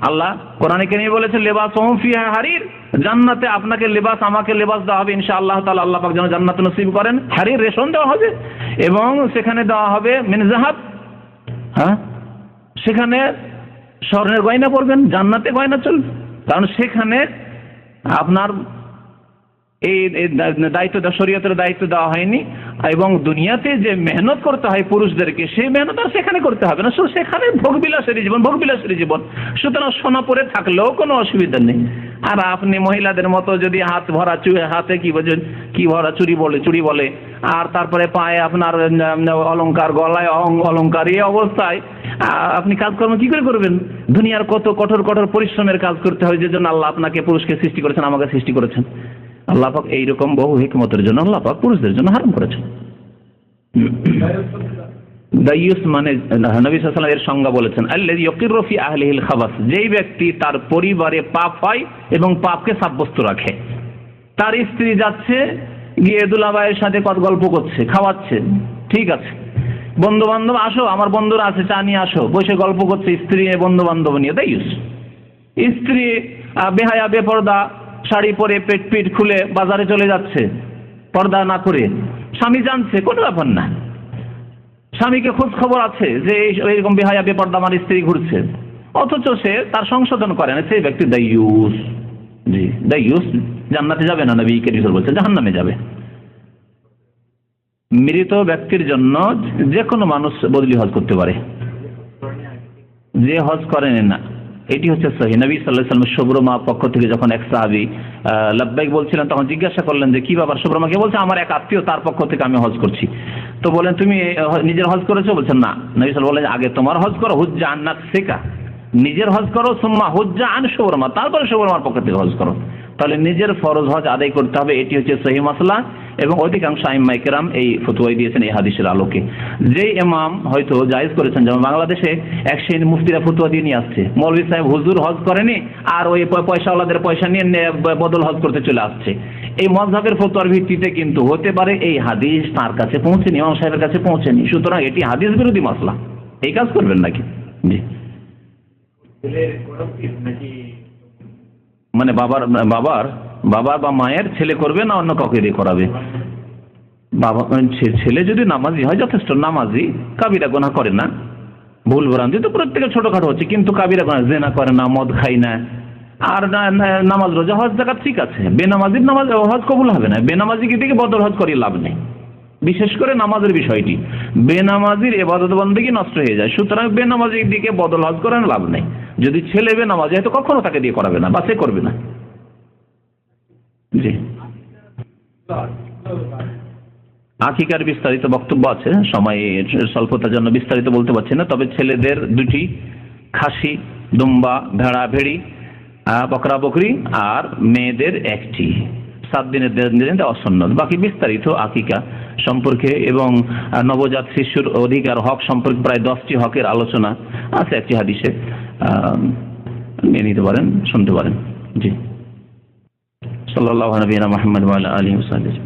আল্লাহ কোরআনে কারীমে বলেছেন লিবাসুহুম ফিহা হারির, জান্নাতে আপনাকে লেবাস, আমাকে লেবাস দেওয়া হবে ইনশাআল্লাহ তাআলা। আল্লাহ পাক যেন জান্নাত নসিব করেন। হারির রেশম দেওয়া হবে, এবং সেখানে দেওয়া হবে মিন যাহাব, হ্যাঁ, সেখানে স্বর্ণের গয়না পরবেন, জান্নাতে গয়না চলবে। কারণ সেখানে আপনার এই দায়িত্ব, শরীয়তের দায়িত্ব দেওয়া হয়নি। এবং দুনিয়াতে যে মেহনত করতে হয় পুরুষদেরকে, সেই মেহনত আর সেখানে করতে হবে না। সেখানে ভোগবিলাসের জীবন। সুতরাং সোনা পরে থাকলেও কোনো অসুবিধা নেই। আর আপনি মহিলাদের মতো যদি হাত ভরা হাতে কি ভরা চুড়ি বলে, আর তারপরে পায়ে আপনার অলংকার, গলায় অলংকার, এই অবস্থায় আপনি কাজকর্ম কি করে করবেন? দুনিয়ার কত কঠোর পরিশ্রমের কাজ করতে হয়, যে জন্য আল্লাহ আপনাকে পুরুষকে সৃষ্টি করেছেন, আমাকে সৃষ্টি করেছেন। আল্লাহ পাক এইরকম বহু হিকমতের জন্য আল্লাহ পাক পুরুষদের জন্য হারাম করেছেন। দাইয়ুস মানে নবী সাল্লাল্লাহু আলাইহি ওয়াসাল্লাম এর সংজ্ঞা বলেছেন, আল্লাযী ইয়াকিরু ফি আহলিহিল খাবাস, যেই ব্যক্তি তার পরিবারে পাপ হয় এবং পাপকে সাব্যস্ত রাখে। তার স্ত্রী যাচ্ছে, গিয়ে দুলাভাইয়ের সাথে কত গল্প করছে, খাওয়াচ্ছে, ঠিক আছে। বন্ধু বান্ধব, আসো, আমার বন্ধুরা আছে, চা নিয়ে আসো, বসে গল্প করছে স্ত্রী বন্ধু বান্ধব নিয়ে। দাইয়ুস। স্ত্রী বেহায়া, বেপরদা, শাড়ি পরে পিঠ খুলে বাজারে চলে যাচ্ছে, পর্দা না করে। স্বামী জানছে, কোনো ব্যাপার না। স্বামীকে খোঁজ খবর আছে যে এইরকম বেহায়া, বেপরদা আমার স্ত্রী ঘুরছে, অথচ সে তার সংশোধন করে না। সেই ব্যক্তি দাইয়ুস। জি, দাইয়ুস জান্নাতে যাবে না, নবী কারীম বলছেন জাহান্নামে যাবে। মৃত ব্যক্তির জন্য যে কোনো মানুষ বদলি হজ করতে পারে, যে হজ করেন না। এটি হচ্ছে সহিহ। নবী সাল্লাল্লাহু আলাইহি ওয়াসাল্লাম শুভ্রমা পক্ষ থেকে যখন এক সাহাবী লাব্বাইক বলছিলেন, তখন জিজ্ঞাসা করলেন যে কি ব্যাপার শুভ্রমা? কে বলছে আমার এক আত্মীয়, তার পক্ষ থেকে আমি হজ করছি। তো বলেন তুমি নিজের হজ করেছো? বলছেন না। নবী সাল্লাল্লাহু আলাইহি ওয়াসাল্লাম বলেন আগে তোমার হজ করো, হুজ্জা আন নাফসিকা, নিজের হজ করো, সুম্মা হুজ্জা আন শুভ্রমা, তারপরে শুভ্রমার পক্ষ থেকে হজ করো। তাহলে নিজের ফরজ হজ আদায় করতে হবে, এটি হচ্ছে সহিহ মাসলা। এবং অধিকাংশ আইম্মায়ে কেরাম এই ফতোয়া দিয়েছেন এই হাদিসের আলোকে। যে ইমাম হয়তো জায়েজ করেছেন, যেমন বাংলাদেশে এক শ্রেণীর মুফতিরা ফতোয়া দিয়ে নিয়ে আসছে, মৌলভী সাহেব হুজুর হজ করেনি, আর ওই পয়সাওয়ালাদের পয়সা নিয়ে বদল হজ করতে চলে আসছে। এই মাযহাবের ফতোয়ার ভিত্তিতে কিন্তু হতে পারে এই হাদিস তার কাছে পৌঁছেনি, ইমাম সাহেবের কাছে পৌঁছেনি, সুতরাং এটি হাদিস বিরোধী মাসলা। এই কাজ করবেন নাকি? জি, মানে বাবার বা মায়ের ছেলে করবে না অন্য কাউকে দিয়ে করাবে? বাবা ছেলে যদি নামাজি হয়, যথেষ্ট নামাজি, কাবিরা গুনাহ করে না, ভুল ভ্রান্তি তো প্রত্যেকের ছোটখাটো হচ্ছে, কিন্তু কাবিরা গুনাহ, জিনা করে না, মদ খায় না, আর নামাজ রোজা হজ যাকাত ঠিক আছে। বেনামাজির নামাজ হজ কবুল হবে না। বেনামাজিকে দিকে বদল হজ করে লাভ নেই, বিশেষ করে নামাজের বিষয়টি। বেনামাজির ইবাদত বন্দেগী নষ্ট হয়ে যায়। সুতরাং বেনামাজির দিকে বদল হজ করেন লাভ নেই। যদি ছেলে বেনামাজি হয় তো কখনো তাকে দিয়ে করাবে না, বা সে করবে না। জি, আকিকার বিস্তারিত বক্তব্য আছে, সময় স্বল্পতার জন্য বিস্তারিত বলতে পারছি না। তবে ছেলেদের 2টি, খাসি, দুম্বা, ভেড়া, ভেড়ি, বকরা, বকরি, আর মেয়েদের 1টি। 7 দিনের দিন দেওয়া সুন্নাত। বাকি বিস্তারিত আকিকা সম্পর্কে এবং নবজাত শিশুর অধিকার হক সম্পর্কে প্রায় 10টি হকের আলোচনা আছে একটি হাদিসে, নিয়ে নিতে পারেন, শুনতে পারেন। জি। সাল্লাল্লাহু আলা নবিয়িনা মুহাম্মদ ওয়া আলা আলিহি ওয়া সাহবিহি।